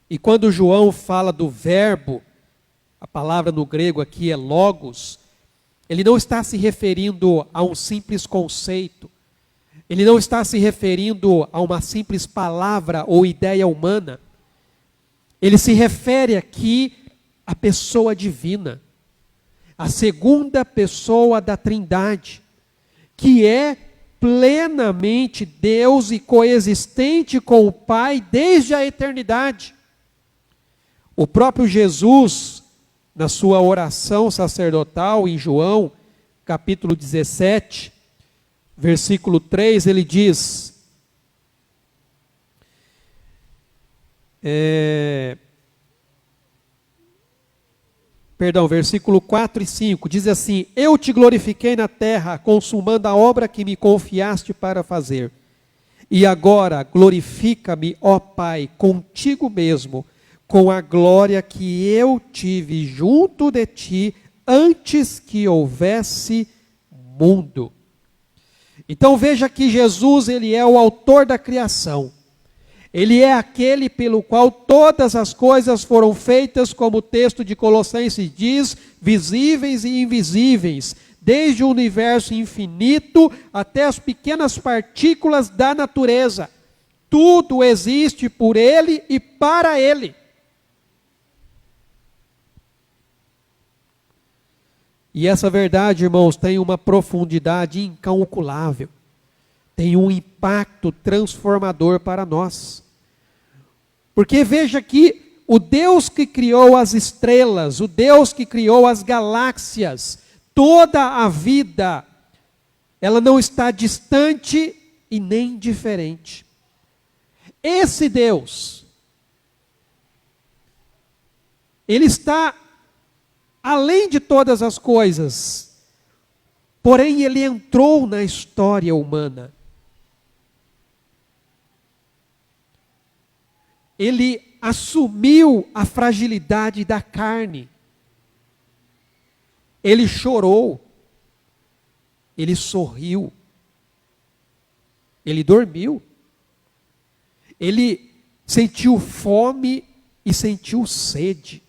E quando João fala do verbo, a palavra no grego aqui é logos, ele não está se referindo a um simples conceito, ele não está se referindo a uma simples palavra ou ideia humana, ele se refere aqui à pessoa divina, a segunda pessoa da Trindade, que é plenamente Deus e coexistente com o Pai desde a eternidade. O próprio Jesus, na sua oração sacerdotal em João, capítulo 17, versículo 3, ele diz, versículo 4 e 5, diz assim: eu te glorifiquei na terra, consumando a obra que me confiaste para fazer. E agora glorifica-me, ó Pai, contigo mesmo, com a glória que eu tive junto de ti, antes que houvesse mundo. Então veja que Jesus, ele é o autor da criação. Ele é aquele pelo qual todas as coisas foram feitas, como o texto de Colossenses diz, visíveis e invisíveis, desde o universo infinito até as pequenas partículas da natureza. Tudo existe por ele e para ele. E essa verdade, irmãos, tem uma profundidade incalculável. Tem um impacto transformador para nós. Porque veja que o Deus que criou as estrelas, o Deus que criou as galáxias, toda a vida, ela não está distante e nem diferente. Esse Deus, ele está além de todas as coisas, porém ele entrou na história humana. Ele assumiu a fragilidade da carne. Ele chorou. Ele sorriu. Ele dormiu. Ele sentiu fome e sentiu sede.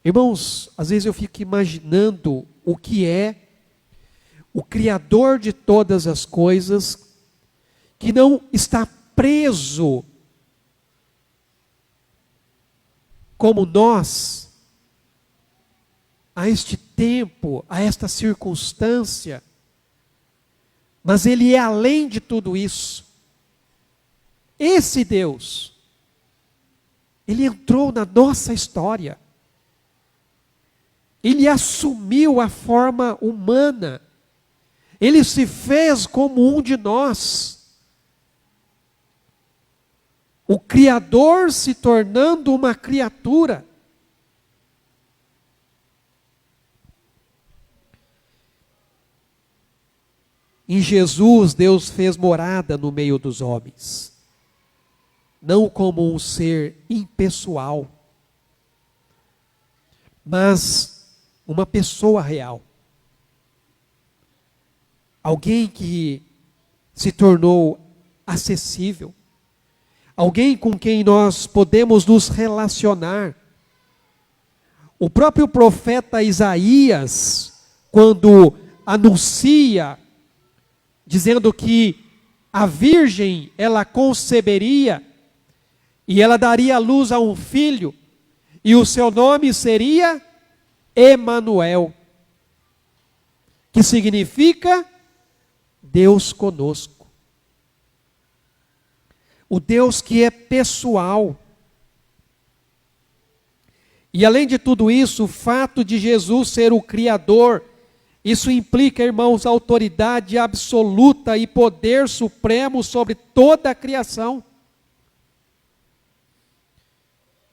Irmãos, às vezes eu fico imaginando o que é o Criador de todas as coisas, que não está preso como nós a este tempo, a esta circunstância, mas Ele é além de tudo isso. Esse Deus, Ele entrou na nossa história. Ele assumiu a forma humana. Ele se fez como um de nós. O Criador se tornando uma criatura. Em Jesus, Deus fez morada no meio dos homens. Não como um ser impessoal, mas uma pessoa real. Alguém que se tornou acessível. Alguém com quem nós podemos nos relacionar. O próprio profeta Isaías, quando anuncia, dizendo que a virgem, ela conceberia, e ela daria à luz a um filho, e o seu nome seria Emanuel, que significa Deus conosco. O Deus que é pessoal. E além de tudo isso, o fato de Jesus ser o Criador, isso implica, irmãos, autoridade absoluta e poder supremo sobre toda a criação.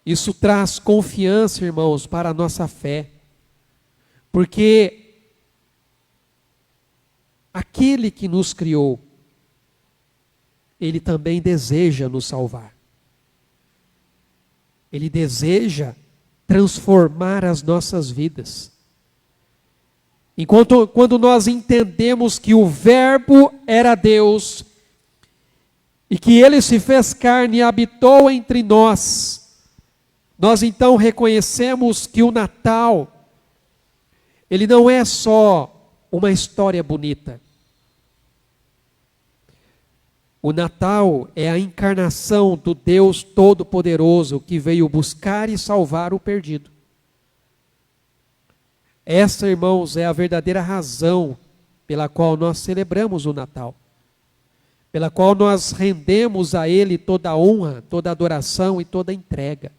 Isso traz confiança, irmãos, para a nossa fé. Porque aquele que nos criou, Ele também deseja nos salvar. Ele deseja transformar as nossas vidas. Quando nós entendemos que o Verbo era Deus, e que Ele se fez carne e habitou entre nós, nós então reconhecemos que o Natal, ele não é só uma história bonita. O Natal é a encarnação do Deus Todo-Poderoso que veio buscar e salvar o perdido. Essa, irmãos, é a verdadeira razão pela qual nós celebramos o Natal. Pela qual nós rendemos a Ele toda a honra, toda a adoração e toda a entrega.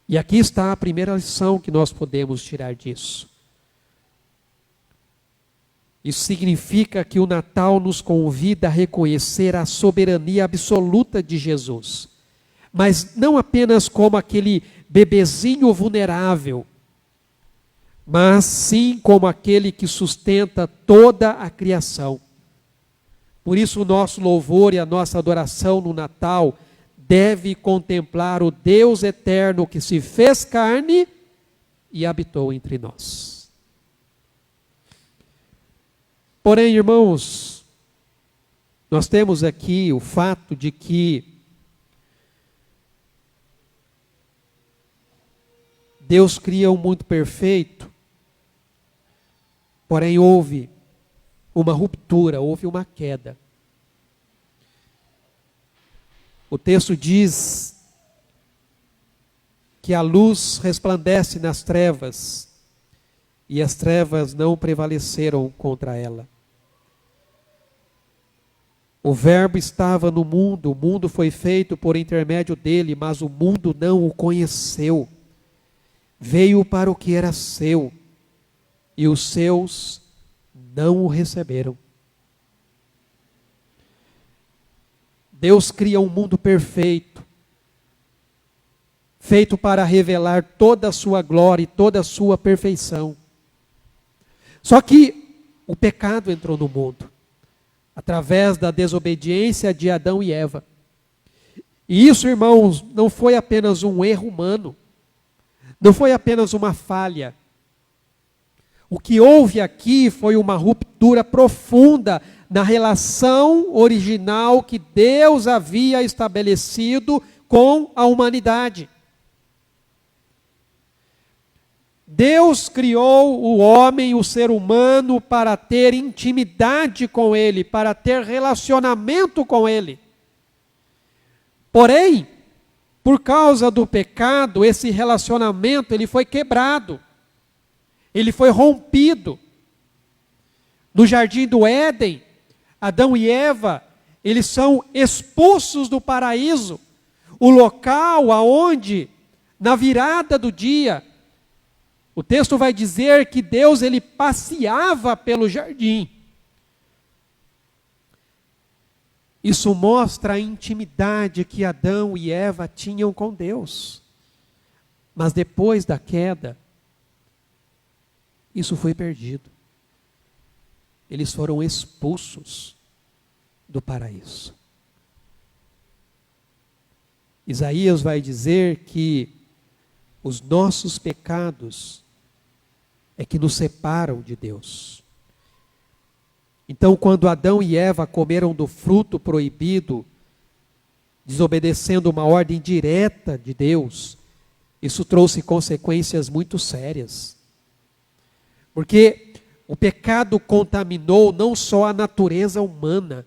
E aqui está a primeira lição que nós podemos tirar disso. Isso significa que o Natal nos convida a reconhecer a soberania absoluta de Jesus. Mas não apenas como aquele bebezinho vulnerável, mas sim como aquele que sustenta toda a criação. Por isso o nosso louvor e a nossa adoração no Natal deve contemplar o Deus eterno que se fez carne e habitou entre nós. Porém, irmãos, nós temos aqui o fato de que Deus cria um mundo perfeito, porém houve uma ruptura, houve uma queda. O texto diz que a luz resplandece nas trevas e as trevas não prevaleceram contra ela. O Verbo estava no mundo, o mundo foi feito por intermédio dele, mas o mundo não o conheceu. Veio para o que era seu e os seus não o receberam. Deus cria um mundo perfeito, feito para revelar toda a sua glória e toda a sua perfeição. Só que o pecado entrou no mundo, através da desobediência de Adão e Eva. E isso, irmãos, não foi apenas um erro humano, não foi apenas uma falha. O que houve aqui foi uma ruptura profunda na relação original que Deus havia estabelecido com a humanidade. Deus criou o homem, o ser humano, para ter intimidade com Ele, para ter relacionamento com Ele. Porém, por causa do pecado, esse relacionamento ele foi quebrado. Ele foi rompido. No jardim do Éden, Adão e Eva, eles são expulsos do paraíso. O local aonde, na virada do dia, o texto vai dizer que Deus ele passeava pelo jardim. Isso mostra a intimidade que Adão e Eva tinham com Deus. Mas depois da queda, isso foi perdido. Eles foram expulsos do paraíso. Isaías vai dizer que os nossos pecados é que nos separam de Deus. Então, quando Adão e Eva comeram do fruto proibido, desobedecendo uma ordem direta de Deus, isso trouxe consequências muito sérias. Porque o pecado contaminou não só a natureza humana,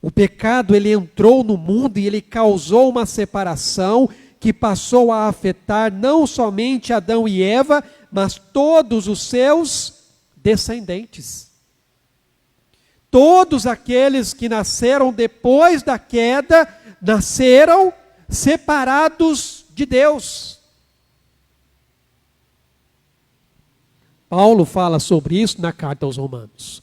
o pecado ele entrou no mundo e ele causou uma separação que passou a afetar não somente Adão e Eva, mas todos os seus descendentes. Todos aqueles que nasceram depois da queda, nasceram separados de Deus. Paulo fala sobre isso na carta aos Romanos.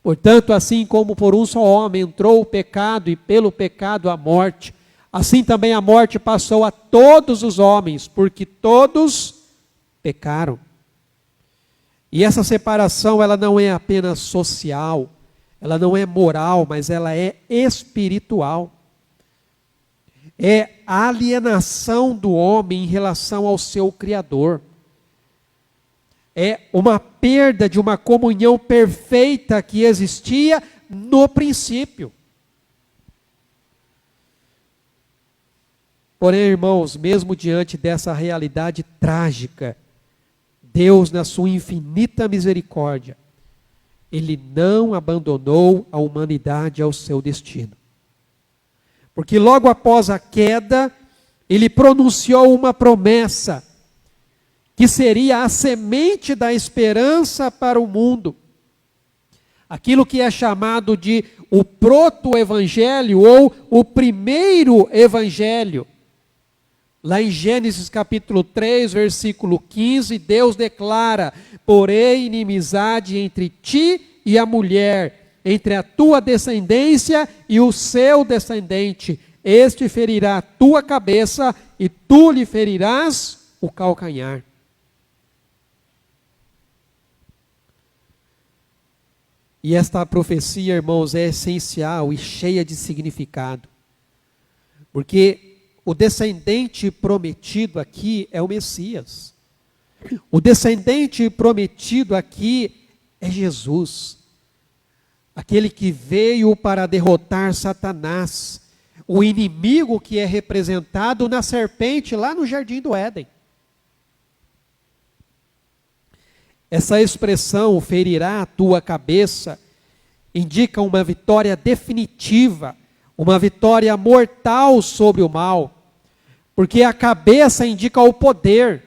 Portanto, assim como por um só homem entrou o pecado e pelo pecado a morte, assim também a morte passou a todos os homens, porque todos pecaram. E essa separação, ela não é apenas social, ela não é moral, mas ela é espiritual. É a alienação do homem em relação ao seu Criador. É uma perda de uma comunhão perfeita que existia no princípio. Porém, irmãos, mesmo diante dessa realidade trágica, Deus, na sua infinita misericórdia, Ele não abandonou a humanidade ao seu destino. Porque logo após a queda, Ele pronunciou uma promessa, que seria a semente da esperança para o mundo. Aquilo que é chamado de o proto-evangelho ou o primeiro evangelho. Lá em Gênesis capítulo 3, versículo 15, Deus declara: porém inimizade entre ti e a mulher, entre a tua descendência e o seu descendente. Este ferirá a tua cabeça e tu lhe ferirás o calcanhar. E esta profecia, irmãos, é essencial e cheia de significado. Porque o descendente prometido aqui é o Messias. O descendente prometido aqui é Jesus. Aquele que veio para derrotar Satanás, o inimigo que é representado na serpente lá no jardim do Éden. Essa expressão, ferirá a tua cabeça, indica uma vitória definitiva, uma vitória mortal sobre o mal, porque a cabeça indica o poder.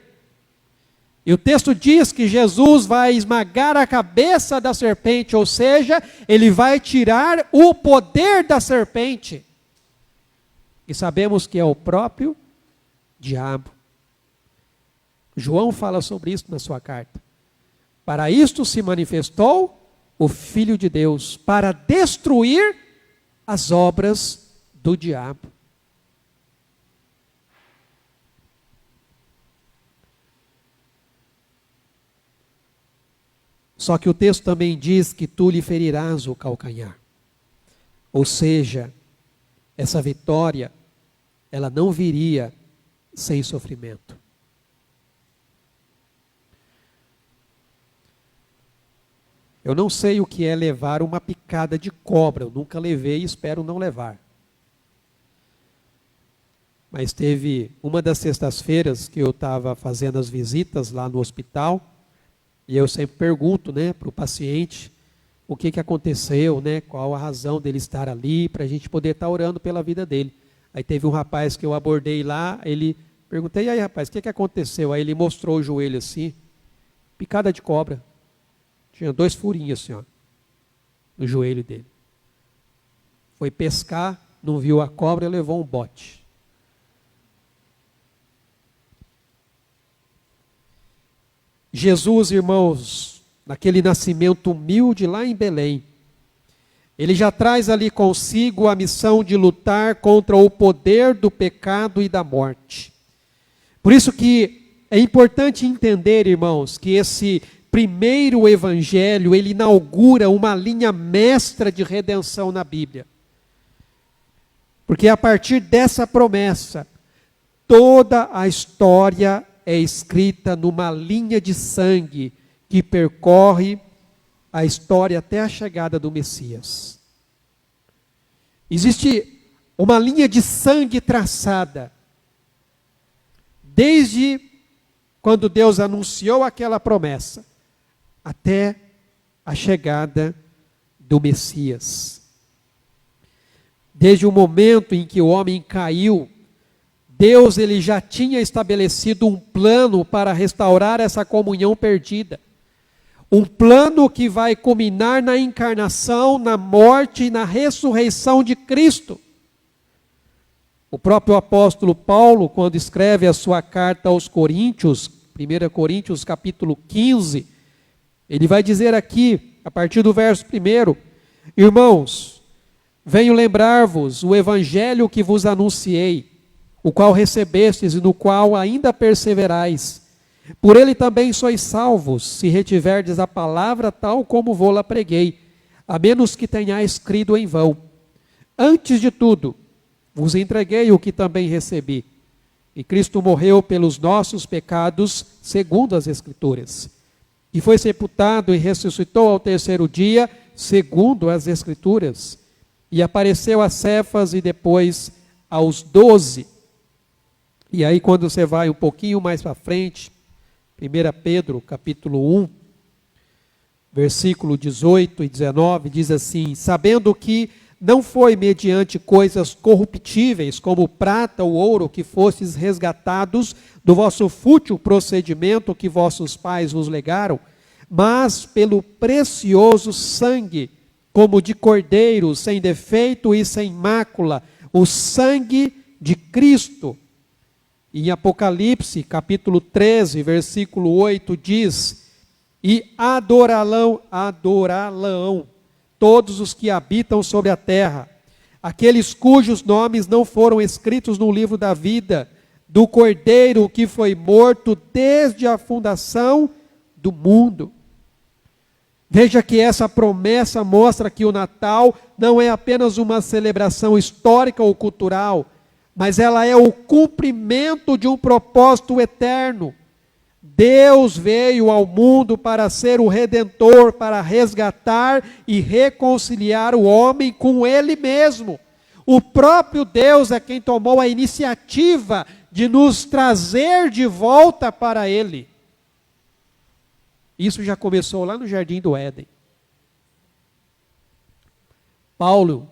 E o texto diz que Jesus vai esmagar a cabeça da serpente, ou seja, Ele vai tirar o poder da serpente. E sabemos que é o próprio diabo. João fala sobre isso na sua carta. Para isto se manifestou o Filho de Deus, para destruir as obras do diabo. Só que o texto também diz que tu lhe ferirás o calcanhar. Ou seja, essa vitória, ela não viria sem sofrimento. Eu não sei o que é levar uma picada de cobra, eu nunca levei e espero não levar. Mas teve uma das sextas-feiras que eu estava fazendo as visitas lá no hospital, e eu sempre pergunto, né, para o paciente o que aconteceu, né, qual a razão dele estar ali, para a gente poder estar orando pela vida dele. Aí teve um rapaz que eu abordei lá, perguntei, e aí rapaz, o que aconteceu? Aí ele mostrou o joelho assim, picada de cobra. Tinha 2 furinhos assim, ó, no joelho dele. Foi pescar, não viu a cobra, levou um bote. Jesus, irmãos, naquele nascimento humilde lá em Belém, ele já traz ali consigo a missão de lutar contra o poder do pecado e da morte. Por isso que é importante entender, irmãos, que esse primeiro evangelho, ele inaugura uma linha mestra de redenção na Bíblia. Porque a partir dessa promessa, toda a história é escrita numa linha de sangue que percorre a história até a chegada do Messias. Existe uma linha de sangue traçada, desde quando Deus anunciou aquela promessa, até a chegada do Messias. Desde o momento em que o homem caiu, Deus ele já tinha estabelecido um plano para restaurar essa comunhão perdida. Um plano que vai culminar na encarnação, na morte e na ressurreição de Cristo. O próprio apóstolo Paulo, quando escreve a sua carta aos Coríntios, 1 Coríntios capítulo 15, ele vai dizer aqui, a partir do verso 1, irmãos, venho lembrar-vos o evangelho que vos anunciei, o qual recebestes e no qual ainda perseverais. Por ele também sois salvos, se retiverdes a palavra tal como vô-la preguei, a menos que tenhais crido em vão. Antes de tudo, vos entreguei o que também recebi. E Cristo morreu pelos nossos pecados, segundo as Escrituras. E foi sepultado e ressuscitou ao 3º dia, segundo as Escrituras. E apareceu a Cefas e depois aos 12. E aí quando você vai um pouquinho mais para frente, 1 Pedro capítulo 1, versículo 18 e 19, diz assim, sabendo que não foi mediante coisas corruptíveis, como prata ou ouro, que fostes resgatados do vosso fútil procedimento que vossos pais vos legaram, mas pelo precioso sangue, como de cordeiro, sem defeito e sem mácula, o sangue de Cristo. Em Apocalipse, capítulo 13, versículo 8, diz, e adorá-lo todos os que habitam sobre a terra, aqueles cujos nomes não foram escritos no livro da vida, do Cordeiro que foi morto desde a fundação do mundo. Veja que essa promessa mostra que o Natal não é apenas uma celebração histórica ou cultural, mas ela é o cumprimento de um propósito eterno. Deus veio ao mundo para ser o Redentor, para resgatar e reconciliar o homem com Ele mesmo. O próprio Deus é quem tomou a iniciativa de nos trazer de volta para Ele. Isso já começou lá no Jardim do Éden. Paulo,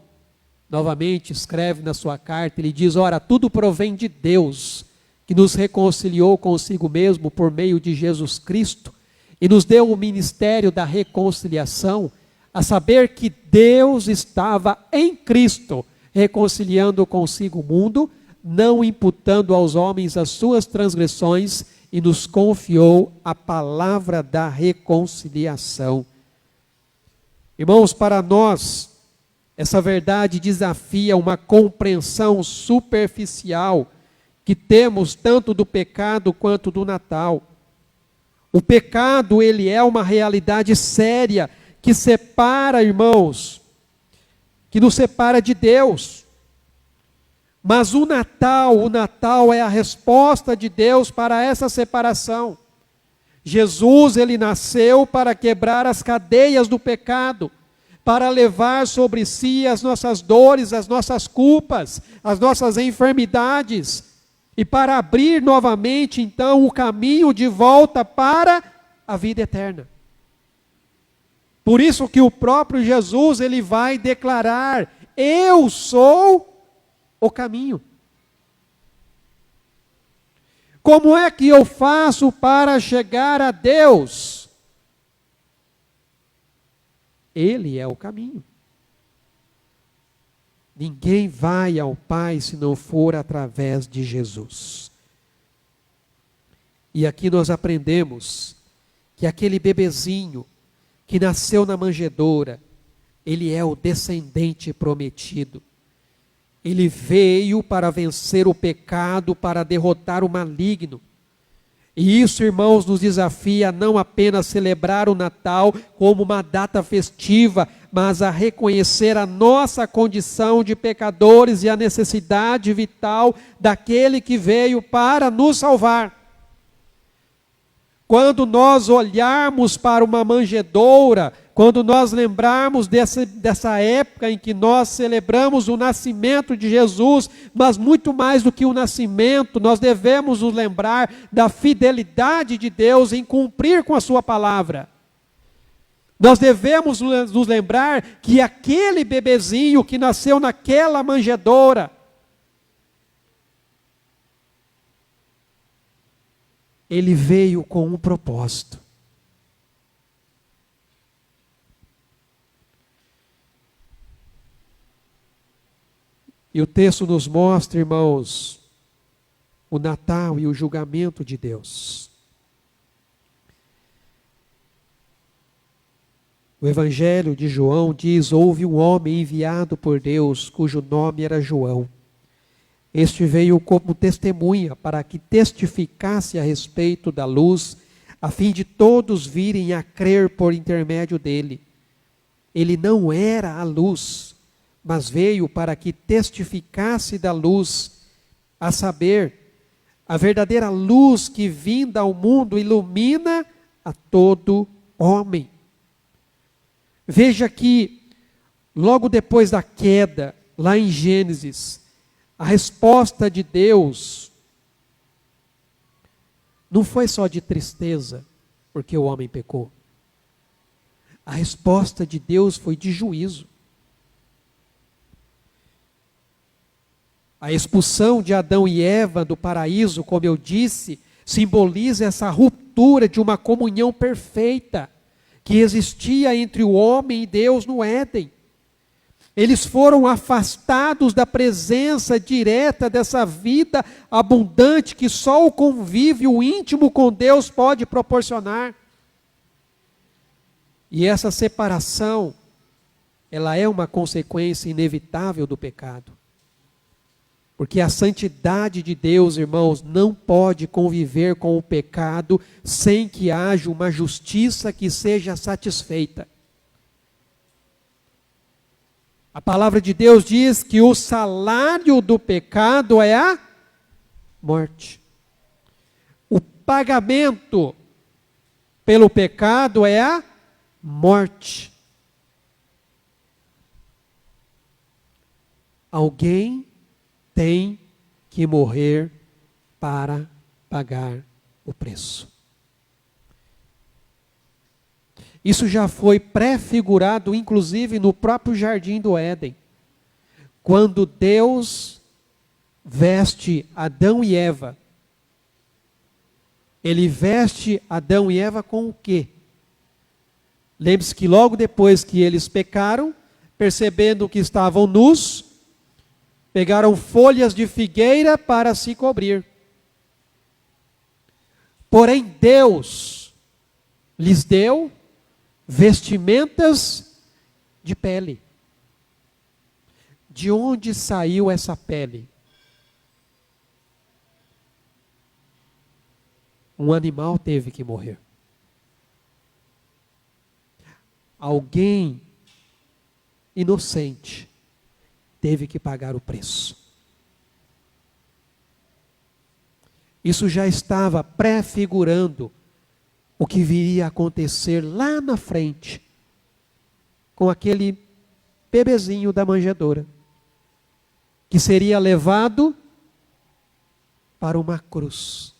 novamente, escreve na sua carta, ele diz, ora, tudo provém de Deus, que nos reconciliou consigo mesmo por meio de Jesus Cristo, e nos deu o ministério da reconciliação, a saber que Deus estava em Cristo, reconciliando consigo o mundo, não imputando aos homens as suas transgressões, e nos confiou a palavra da reconciliação. Irmãos, para nós, essa verdade desafia uma compreensão superficial que temos tanto do pecado quanto do Natal. O pecado, ele é uma realidade séria que separa, irmãos, que nos separa de Deus. Mas o Natal é a resposta de Deus para essa separação. Jesus, ele nasceu para quebrar as cadeias do pecado, para levar sobre si as nossas dores, as nossas culpas, as nossas enfermidades, e para abrir novamente, então, o caminho de volta para a vida eterna. Por isso que o próprio Jesus, ele vai declarar: eu sou o caminho. Como é que eu faço para chegar a Deus? Ele é o caminho. Ninguém vai ao Pai se não for através de Jesus. E aqui nós aprendemos que aquele bebezinho que nasceu na manjedoura, ele é o descendente prometido. Ele veio para vencer o pecado, para derrotar o maligno. E isso, irmãos, nos desafia a não apenas celebrar o Natal como uma data festiva, mas a reconhecer a nossa condição de pecadores e a necessidade vital daquele que veio para nos salvar. Quando nós olharmos para uma manjedoura, quando nós lembrarmos dessa época em que nós celebramos o nascimento de Jesus, mas muito mais do que o nascimento, nós devemos nos lembrar da fidelidade de Deus em cumprir com a sua palavra. Nós devemos nos lembrar que aquele bebezinho que nasceu naquela manjedoura, ele veio com um propósito. E o texto nos mostra, irmãos, o Natal e o julgamento de Deus. O Evangelho de João diz: houve um homem enviado por Deus, cujo nome era João. Este veio como testemunha para que testificasse a respeito da luz, a fim de todos virem a crer por intermédio dele. Ele não era a luz, mas veio para que testificasse da luz, a saber, a verdadeira luz que vinda ao mundo ilumina a todo homem. Veja que, logo depois da queda, lá em Gênesis, a resposta de Deus não foi só de tristeza, porque o homem pecou. A resposta de Deus foi de juízo. A expulsão de Adão e Eva do paraíso, como eu disse, simboliza essa ruptura de uma comunhão perfeita que existia entre o homem e Deus no Éden. Eles foram afastados da presença direta dessa vida abundante que só o convívio íntimo com Deus pode proporcionar. E essa separação, ela é uma consequência inevitável do pecado. Porque a santidade de Deus, irmãos, não pode conviver com o pecado sem que haja uma justiça que seja satisfeita. A palavra de Deus diz que o salário do pecado é a morte. O pagamento pelo pecado é a morte. Alguém tem que morrer para pagar o preço. Isso já foi prefigurado, inclusive, no próprio jardim do Éden. Quando Deus veste Adão e Eva, Ele veste Adão e Eva com o quê? Lembre-se que logo depois que eles pecaram, percebendo que estavam nus, pegaram folhas de figueira para se cobrir. Porém, Deus lhes deu vestimentas de pele. De onde saiu essa pele? Um animal teve que morrer. Alguém inocente teve que pagar o preço. Isso já estava prefigurando o que viria a acontecer lá na frente com aquele bebezinho da manjedoura, que seria levado para uma cruz.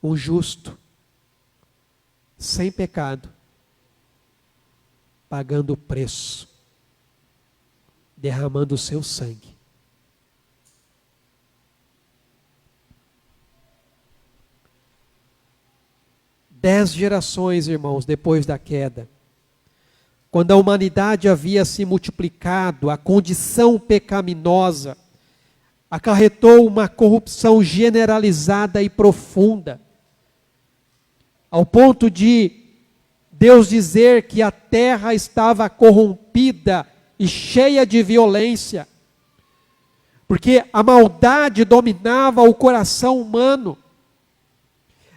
Um justo, sem pecado, pagando o preço, derramando o seu sangue. Dez gerações, irmãos, depois da queda, quando a humanidade havia se multiplicado, a condição pecaminosa acarretou uma corrupção generalizada e profunda, ao ponto de Deus dizer que a terra estava corrompida e cheia de violência, porque a maldade dominava o coração humano.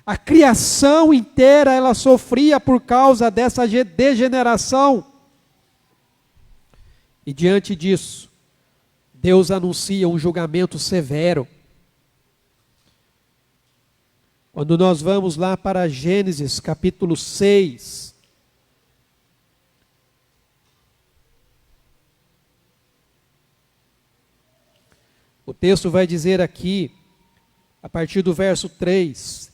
A criação inteira ela sofria por causa dessa degeneração. E diante disso, Deus anuncia um julgamento severo. Quando nós vamos lá para Gênesis capítulo 6, o texto vai dizer aqui, a partir do verso 3,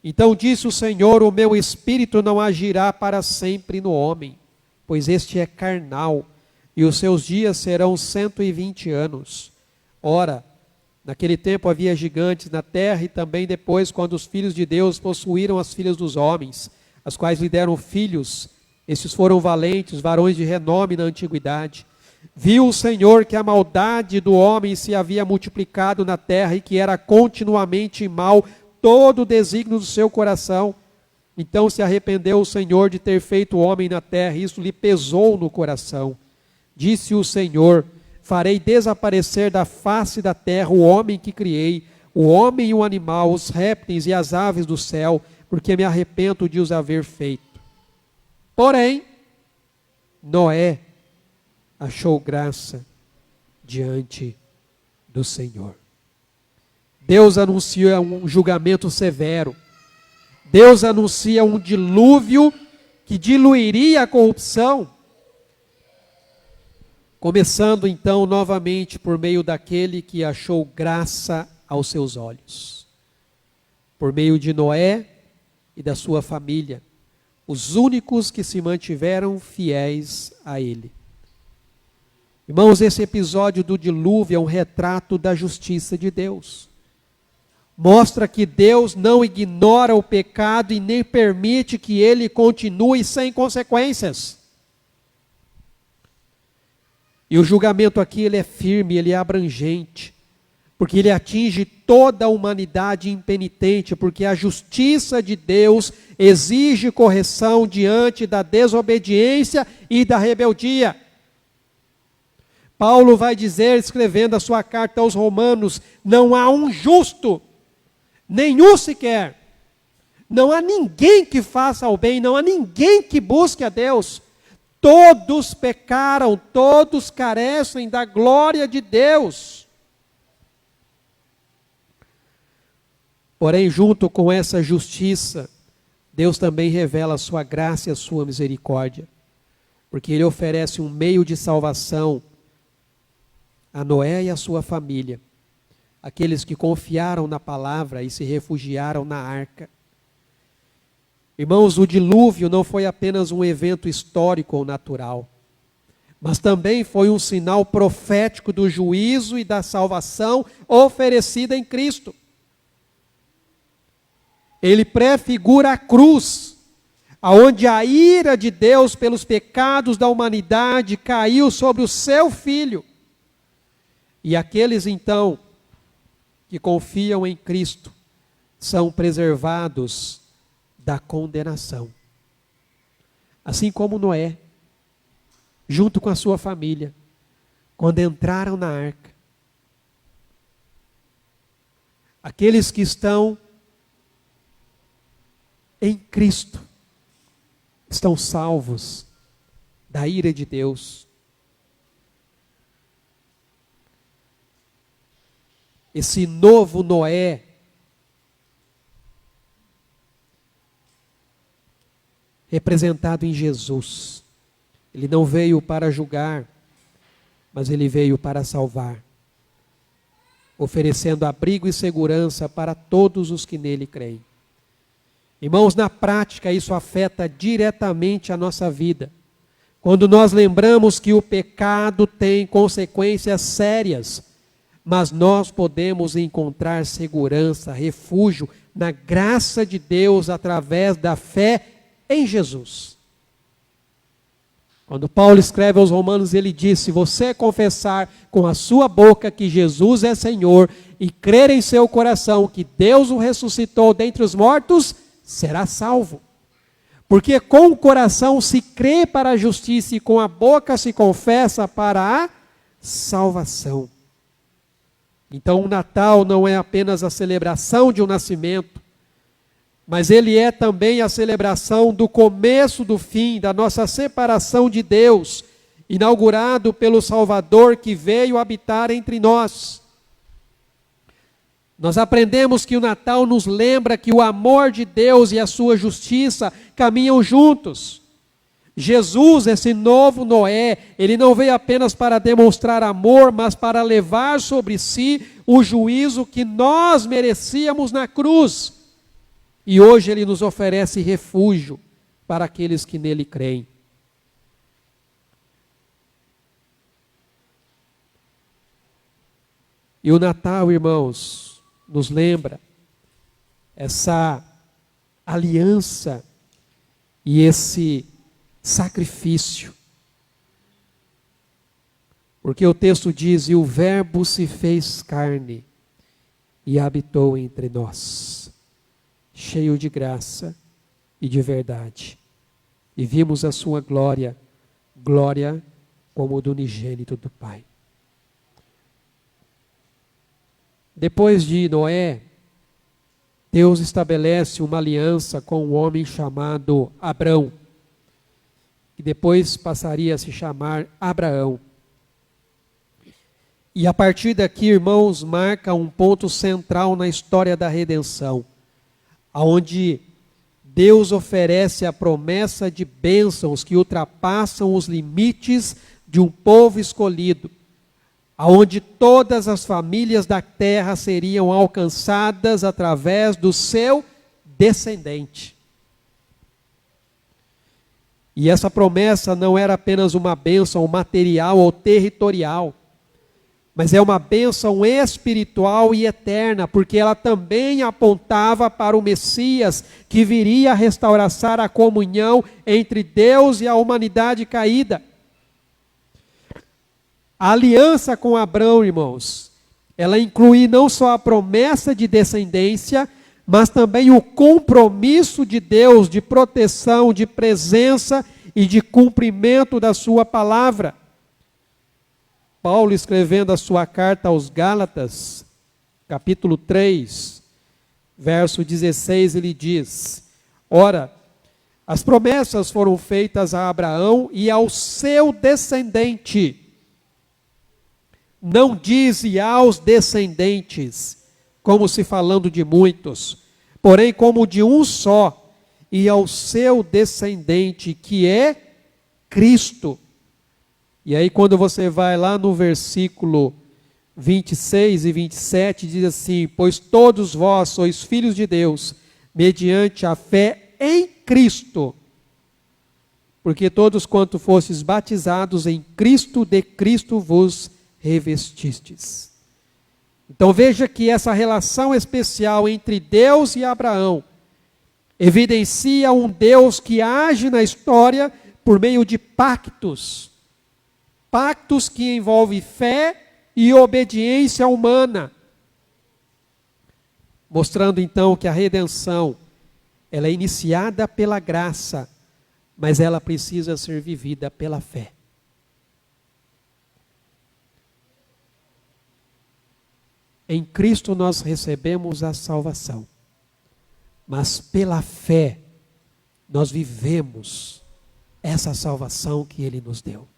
então disse o Senhor, o meu espírito não agirá para sempre no homem, pois este é carnal, e os seus dias serão 120 anos. Ora, naquele tempo havia gigantes na terra, e também depois, quando os filhos de Deus possuíram as filhas dos homens, as quais lhe deram filhos, estes foram valentes, varões de renome na antiguidade. Viu o Senhor que a maldade do homem se havia multiplicado na terra, e que era continuamente mal todo o desígnio do seu coração. Então se arrependeu o Senhor de ter feito o homem na terra, e isso lhe pesou no coração. Disse o Senhor, farei desaparecer da face da terra o homem que criei, o homem e o animal, os répteis e as aves do céu, porque me arrependo de os haver feito. Porém, Noé achou graça diante do Senhor. Deus anuncia um julgamento severo. Deus anuncia um dilúvio que diluiria a corrupção. Começando então novamente por meio daquele que achou graça aos seus olhos. Por meio de Noé e da sua família, os únicos que se mantiveram fiéis a ele. Irmãos, esse episódio do dilúvio é um retrato da justiça de Deus. Mostra que Deus não ignora o pecado e nem permite que ele continue sem consequências. E o julgamento aqui ele é firme, ele é abrangente, porque ele atinge toda a humanidade impenitente, porque a justiça de Deus exige correção diante da desobediência e da rebeldia. Paulo vai dizer, escrevendo a sua carta aos Romanos, não há um justo, nenhum sequer. Não há ninguém que faça o bem, não há ninguém que busque a Deus. Todos pecaram, todos carecem da glória de Deus. Porém, junto com essa justiça, Deus também revela a sua graça e a sua misericórdia, porque ele oferece um meio de salvação a Noé e a sua família, aqueles que confiaram na palavra e se refugiaram na arca. Irmãos, o dilúvio não foi apenas um evento histórico ou natural, mas também foi um sinal profético do juízo e da salvação oferecida em Cristo. Ele prefigura a cruz, aonde a ira de Deus pelos pecados da humanidade caiu sobre o seu Filho. E aqueles então que confiam em Cristo são preservados da condenação. Assim como Noé, junto com a sua família, quando entraram na arca, aqueles que estão em Cristo estão salvos da ira de Deus. Esse novo Noé representado em Jesus. Ele não veio para julgar, mas ele veio para salvar, oferecendo abrigo e segurança para todos os que nele creem. Irmãos, na prática isso afeta diretamente a nossa vida. Quando nós lembramos que o pecado tem consequências sérias, mas nós podemos encontrar segurança, refúgio na graça de Deus através da fé em Jesus. Quando Paulo escreve aos Romanos, ele diz: se você confessar com a sua boca que Jesus é Senhor e crer em seu coração que Deus o ressuscitou dentre os mortos, será salvo. Porque com o coração se crê para a justiça e com a boca se confessa para a salvação. Então o Natal não é apenas a celebração de um nascimento, mas ele é também a celebração do começo do fim, da nossa separação de Deus, inaugurado pelo Salvador que veio habitar entre nós. Nós aprendemos que o Natal nos lembra que o amor de Deus e a sua justiça caminham juntos. Jesus, esse novo Noé, ele não veio apenas para demonstrar amor, mas para levar sobre si o juízo que nós merecíamos na cruz. E hoje ele nos oferece refúgio para aqueles que nele creem. E o Natal, irmãos, nos lembra essa aliança e esse sacrifício. Porque o texto diz: e o Verbo se fez carne e habitou entre nós, cheio de graça e de verdade. E vimos a sua glória, glória como do unigênito do Pai. Depois de Noé, Deus estabelece uma aliança com um homem chamado Abrão, que depois passaria a se chamar Abraão. E a partir daqui, irmãos, marca um ponto central na história da redenção, onde Deus oferece a promessa de bênçãos que ultrapassam os limites de um povo escolhido, aonde todas as famílias da terra seriam alcançadas através do seu descendente. E essa promessa não era apenas uma bênção material ou territorial, mas é uma bênção espiritual e eterna, porque ela também apontava para o Messias, que viria a restaurar a comunhão entre Deus e a humanidade caída. A aliança com Abrão, irmãos, ela inclui não só a promessa de descendência, mas também o compromisso de Deus de proteção, de presença e de cumprimento da sua palavra. Paulo, escrevendo a sua carta aos Gálatas, capítulo 3, verso 16, ele diz: ora, as promessas foram feitas a Abraão e ao seu descendente. Não diz e aos descendentes, como se falando de muitos, porém como de um só, e ao seu descendente, que é Cristo. E aí quando você vai lá no versículo 26 e 27, diz assim: pois todos vós sois filhos de Deus, mediante a fé em Cristo. Porque todos quanto fostes batizados em Cristo, de Cristo vos revestistes. Então veja que essa relação especial entre Deus e Abraão evidencia um Deus que age na história por meio de pactos. Pactos que envolvem fé e obediência humana. Mostrando então que a redenção, ela é iniciada pela graça, mas ela precisa ser vivida pela fé. Em Cristo nós recebemos a salvação, mas pela fé nós vivemos essa salvação que Ele nos deu.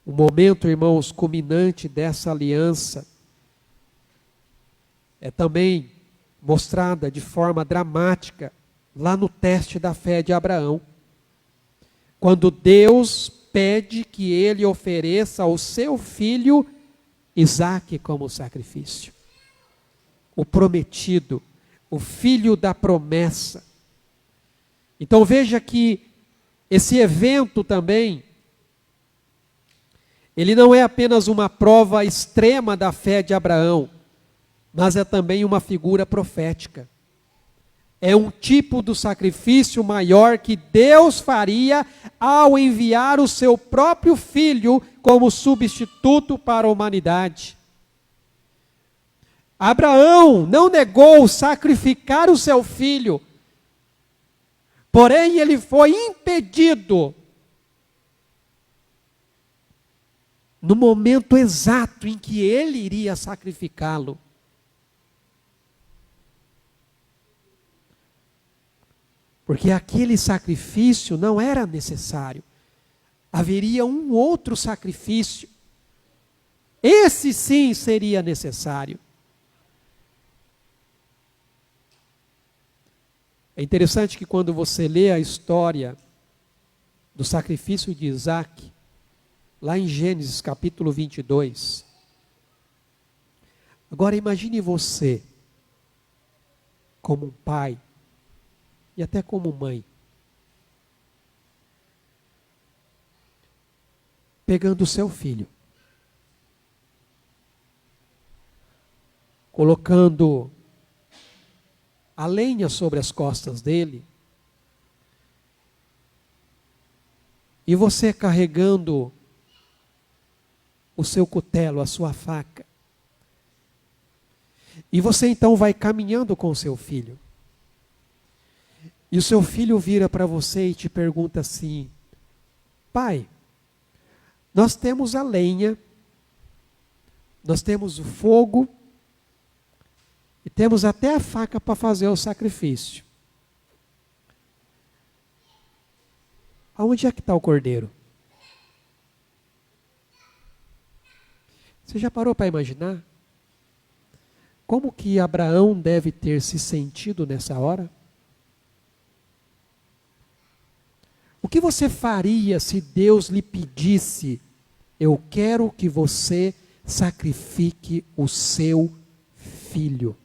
O momento, irmãos, culminante dessa aliança é também mostrada de forma dramática lá no teste da fé de Abraão, quando Deus pede que ele ofereça o seu filho Isaque como sacrifício. O prometido, o filho da promessa. Então veja que esse evento também, ele não é apenas uma prova extrema da fé de Abraão, mas é também uma figura profética. É um tipo do sacrifício maior que Deus faria ao enviar o seu próprio filho como substituto para a humanidade. Abraão não negou sacrificar o seu filho, porém ele foi impedido no momento exato em que ele iria sacrificá-lo. Porque aquele sacrifício não era necessário. Haveria um outro sacrifício. Esse sim seria necessário. É interessante que quando você lê a história do sacrifício de Isaque, lá em Gênesis capítulo 22. Agora imagine você, como um pai, e até como mãe, pegando o seu filho, colocando a lenha sobre as costas dele, e você carregando o seu cutelo, a sua faca, e você então vai caminhando com o seu filho, e o seu filho vira para você e te pergunta assim: pai, nós temos a lenha, nós temos o fogo, e temos até a faca para fazer o sacrifício. Aonde é que está o cordeiro? Você já parou para imaginar? Como que Abraão deve ter se sentido nessa hora? O que você faria se Deus lhe pedisse: eu quero que você sacrifique o seu filho?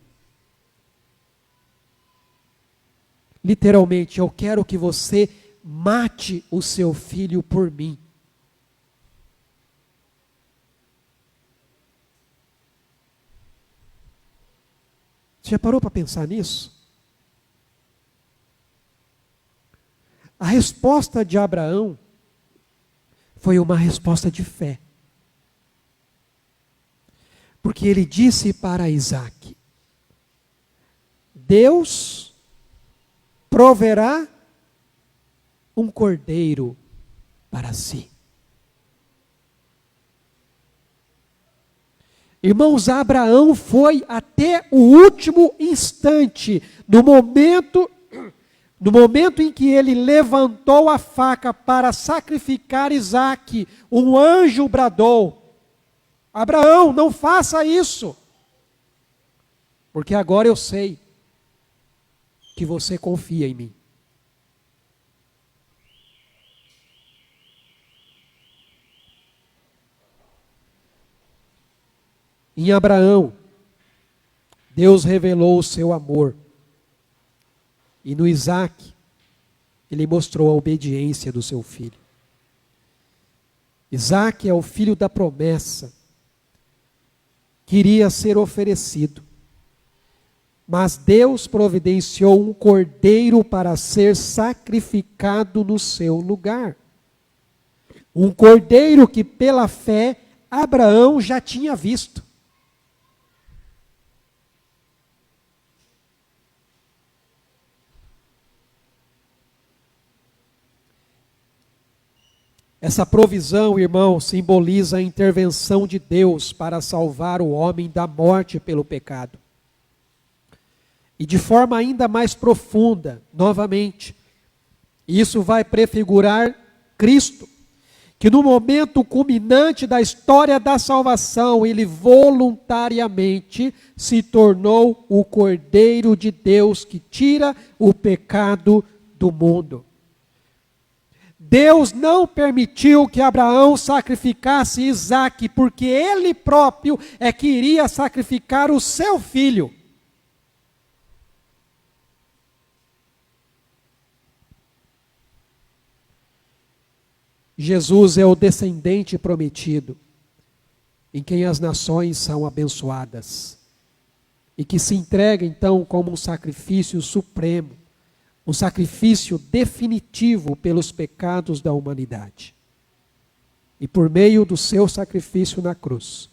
Literalmente, eu quero que você mate o seu filho por mim. Você já parou para pensar nisso? A resposta de Abraão foi uma resposta de fé. Porque ele disse para Isaque: Deus proverá um cordeiro para si. Irmãos, Abraão foi até o último instante, no momento em que ele levantou a faca para sacrificar Isaque, um anjo bradou: Abraão, não faça isso, porque agora eu sei que você confia em mim. Em Abraão, Deus revelou o seu amor. E no Isaque, ele mostrou a obediência do seu filho. Isaque é o filho da promessa, que iria ser oferecido. Mas Deus providenciou um cordeiro para ser sacrificado no seu lugar. Um cordeiro que, pela fé, Abraão já tinha visto. Essa provisão, irmão, simboliza a intervenção de Deus para salvar o homem da morte pelo pecado. E de forma ainda mais profunda, novamente, isso vai prefigurar Cristo, que no momento culminante da história da salvação, ele voluntariamente se tornou o Cordeiro de Deus que tira o pecado do mundo. Deus não permitiu que Abraão sacrificasse Isaque, porque ele próprio é que iria sacrificar o seu filho. Jesus é o descendente prometido, em quem as nações são abençoadas, e que se entrega então como um sacrifício supremo, um sacrifício definitivo pelos pecados da humanidade. E por meio do seu sacrifício na cruz,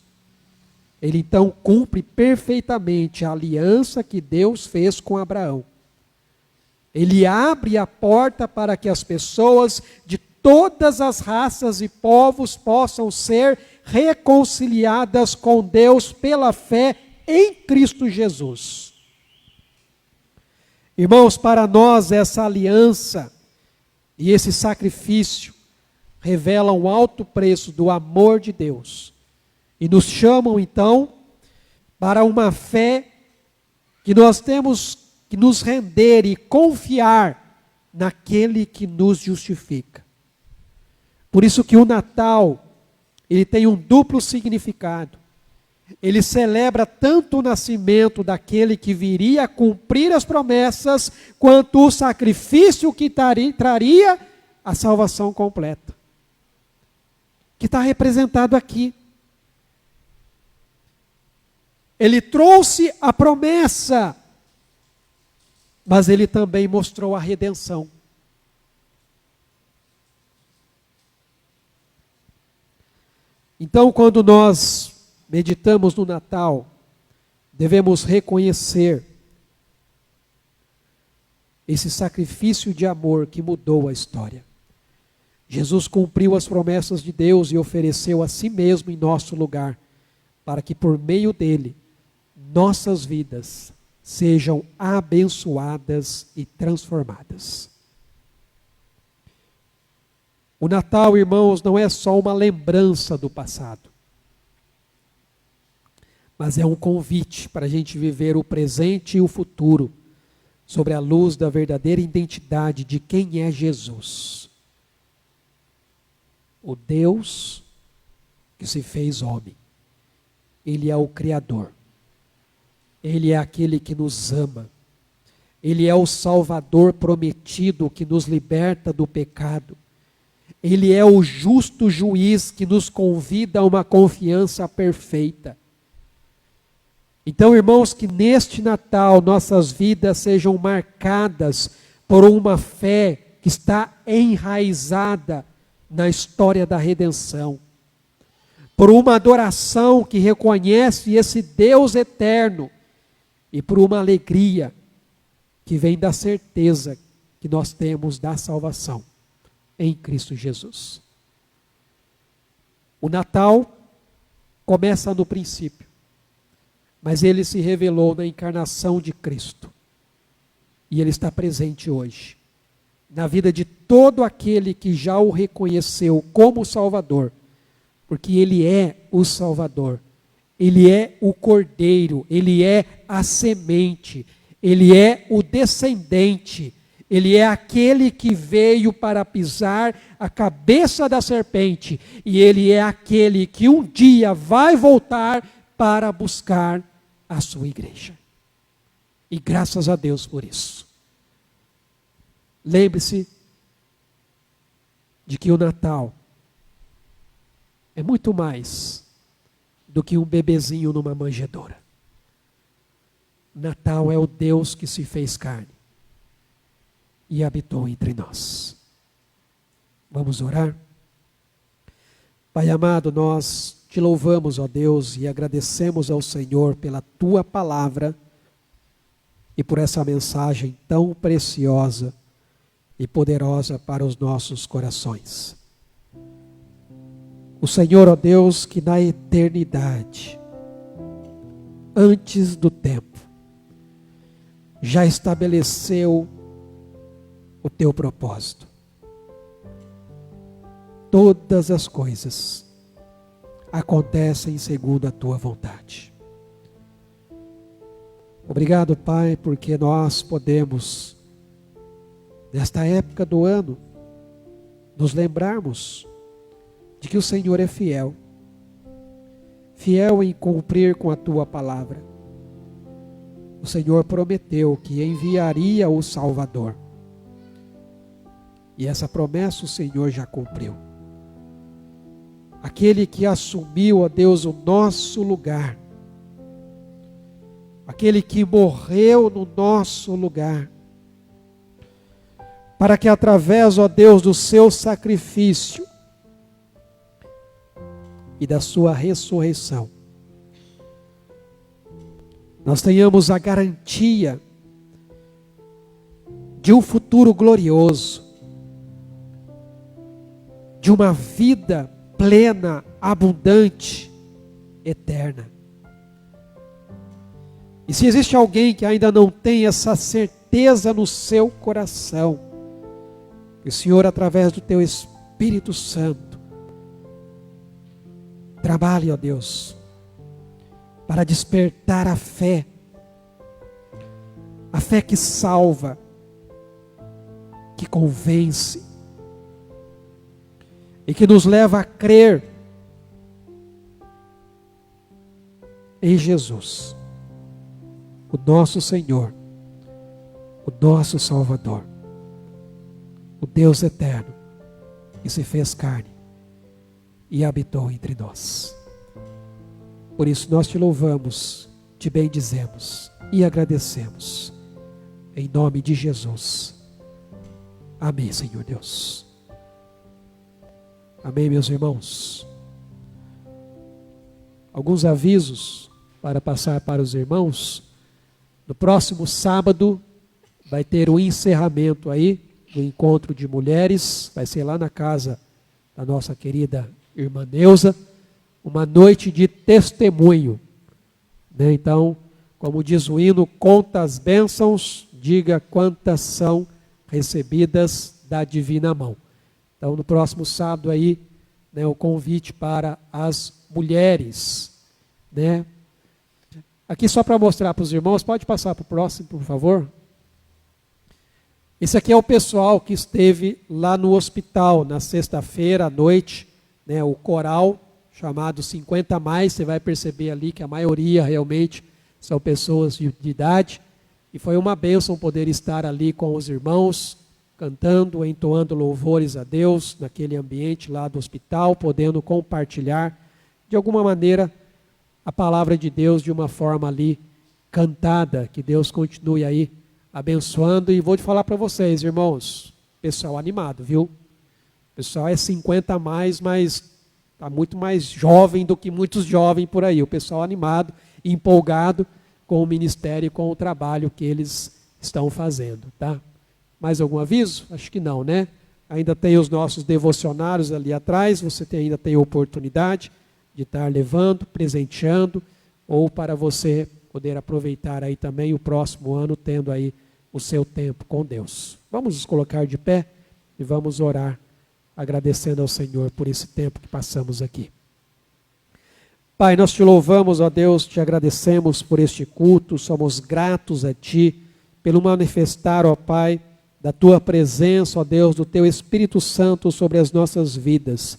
ele então cumpre perfeitamente a aliança que Deus fez com Abraão. Ele abre a porta para que as pessoas de todas as raças e povos possam ser reconciliadas com Deus pela fé em Cristo Jesus. Irmãos, para nós essa aliança e esse sacrifício revelam o alto preço do amor de Deus e nos chamam então para uma fé que nós temos que nos render e confiar naquele que nos justifica. Por isso que o Natal, ele tem um duplo significado. Ele celebra tanto o nascimento daquele que viria a cumprir as promessas, quanto o sacrifício que traria a salvação completa. Que está representado aqui. Ele trouxe a promessa, mas ele também mostrou a redenção. Então, quando nós meditamos no Natal, devemos reconhecer esse sacrifício de amor que mudou a história. Jesus cumpriu as promessas de Deus e ofereceu a si mesmo em nosso lugar, para que por meio dele, nossas vidas sejam abençoadas e transformadas. O Natal, irmãos, não é só uma lembrança do passado, mas é um convite para a gente viver o presente e o futuro, sobre a luz da verdadeira identidade de quem é Jesus. O Deus que se fez homem. Ele é o Criador. Ele é aquele que nos ama. Ele é o Salvador prometido que nos liberta do pecado. Ele é o justo juiz que nos convida a uma confiança perfeita. Então, irmãos, que neste Natal nossas vidas sejam marcadas por uma fé que está enraizada na história da redenção, por uma adoração que reconhece esse Deus eterno e por uma alegria que vem da certeza que nós temos da salvação em Cristo Jesus. O Natal começa no princípio, mas ele se revelou na encarnação de Cristo. E ele está presente hoje, na vida de todo aquele que já o reconheceu como Salvador, porque ele é o Salvador, ele é o Cordeiro, ele é a semente, ele é o descendente, ele é aquele que veio para pisar a cabeça da serpente, e ele é aquele que um dia vai voltar para buscar a sua igreja. E graças a Deus por isso. Lembre-se de que o Natal é muito mais do que um bebezinho numa manjedoura. Natal é o Deus que se fez carne e habitou entre nós. Vamos orar? Pai amado, nós te louvamos, ó Deus, e agradecemos ao Senhor pela tua palavra e por essa mensagem tão preciosa e poderosa para os nossos corações. O Senhor, ó Deus, que na eternidade, antes do tempo, já estabeleceu o teu propósito. todas as coisas acontecem segundo a tua vontade. Obrigado, Pai, porque nós podemos, nesta época do ano, nos lembrarmos de que o Senhor é fiel. Fiel em cumprir com a tua palavra. O Senhor prometeu que enviaria o Salvador. E essa promessa o Senhor já cumpriu. Aquele que assumiu, ó Deus, o nosso lugar. Aquele que morreu no nosso lugar. Para que através, ó Deus, do seu sacrifício e da sua ressurreição, nós tenhamos a garantia de um futuro glorioso, de uma vida plena, abundante, eterna. E se existe alguém que ainda não tem essa certeza no seu coração, que o Senhor, através do teu Espírito Santo, trabalhe, ó Deus, para despertar a fé que salva, que convence, e que nos leva a crer em Jesus, o nosso Senhor, o nosso Salvador, o Deus eterno, que se fez carne e habitou entre nós. Por isso nós te louvamos, te bendizemos e agradecemos, em nome de Jesus. Amém, Senhor Deus. Amém, meus irmãos. Alguns avisos para passar para os irmãos. No próximo sábado vai ter o encerramento aí do encontro de mulheres. Vai ser lá na casa da nossa querida irmã Neuza. Uma noite de testemunho. Né? Então, como diz o hino, conta as bênçãos, diga quantas são recebidas da divina mão. Então, no próximo sábado aí, né, o convite para as mulheres, né? Aqui só para mostrar para os irmãos, pode passar para o próximo, por favor? Esse aqui é o pessoal que esteve lá no hospital, na sexta-feira à noite, né, o coral, chamado 50 mais, você vai perceber ali que a maioria realmente são pessoas de idade, e foi uma bênção poder estar ali com os irmãos, cantando, entoando louvores a Deus, naquele ambiente lá do hospital, podendo compartilhar, de alguma maneira, a palavra de Deus de uma forma ali cantada, que Deus continue aí abençoando. E vou te falar para vocês, irmãos, pessoal animado, viu? O pessoal é 50 a mais, mas está muito mais jovem do que muitos jovens por aí. O pessoal animado, empolgado com o ministério e com o trabalho que eles estão fazendo, tá? Mais algum aviso? Acho que não, né? Ainda tem os nossos devocionários ali atrás, você ainda tem a oportunidade de estar levando, presenteando, ou para você poder aproveitar aí também o próximo ano, tendo aí o seu tempo com Deus. Vamos nos colocar de pé e vamos orar, agradecendo ao Senhor por esse tempo que passamos aqui. Pai, nós te louvamos, ó Deus, te agradecemos por este culto, somos gratos a Ti, pelo manifestar, ó Pai, da Tua presença, ó Deus, do Teu Espírito Santo sobre as nossas vidas.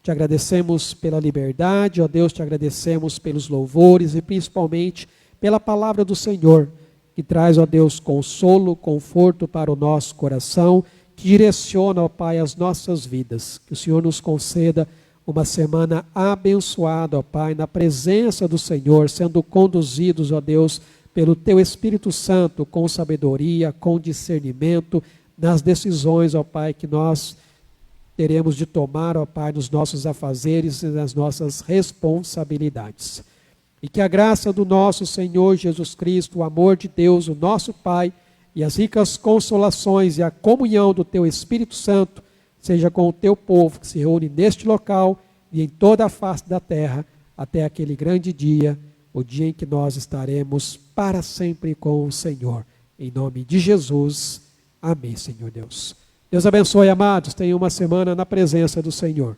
Te agradecemos pela liberdade, ó Deus, te agradecemos pelos louvores e principalmente pela palavra do Senhor, que traz, ó Deus, consolo, conforto para o nosso coração, que direciona, ó Pai, as nossas vidas. Que o Senhor nos conceda uma semana abençoada, ó Pai, na presença do Senhor, sendo conduzidos, ó Deus, pelo Teu Espírito Santo, com sabedoria, com discernimento, nas decisões, ó Pai, que nós teremos de tomar, ó Pai, nos nossos afazeres e nas nossas responsabilidades. E que a graça do nosso Senhor Jesus Cristo, o amor de Deus, o nosso Pai, e as ricas consolações e a comunhão do Teu Espírito Santo, seja com o Teu povo que se reúne neste local e em toda a face da terra, até aquele grande dia, o dia em que nós estaremos para sempre com o Senhor. Em nome de Jesus. Amém, Senhor Deus. Deus abençoe, amados. Tenham uma semana na presença do Senhor.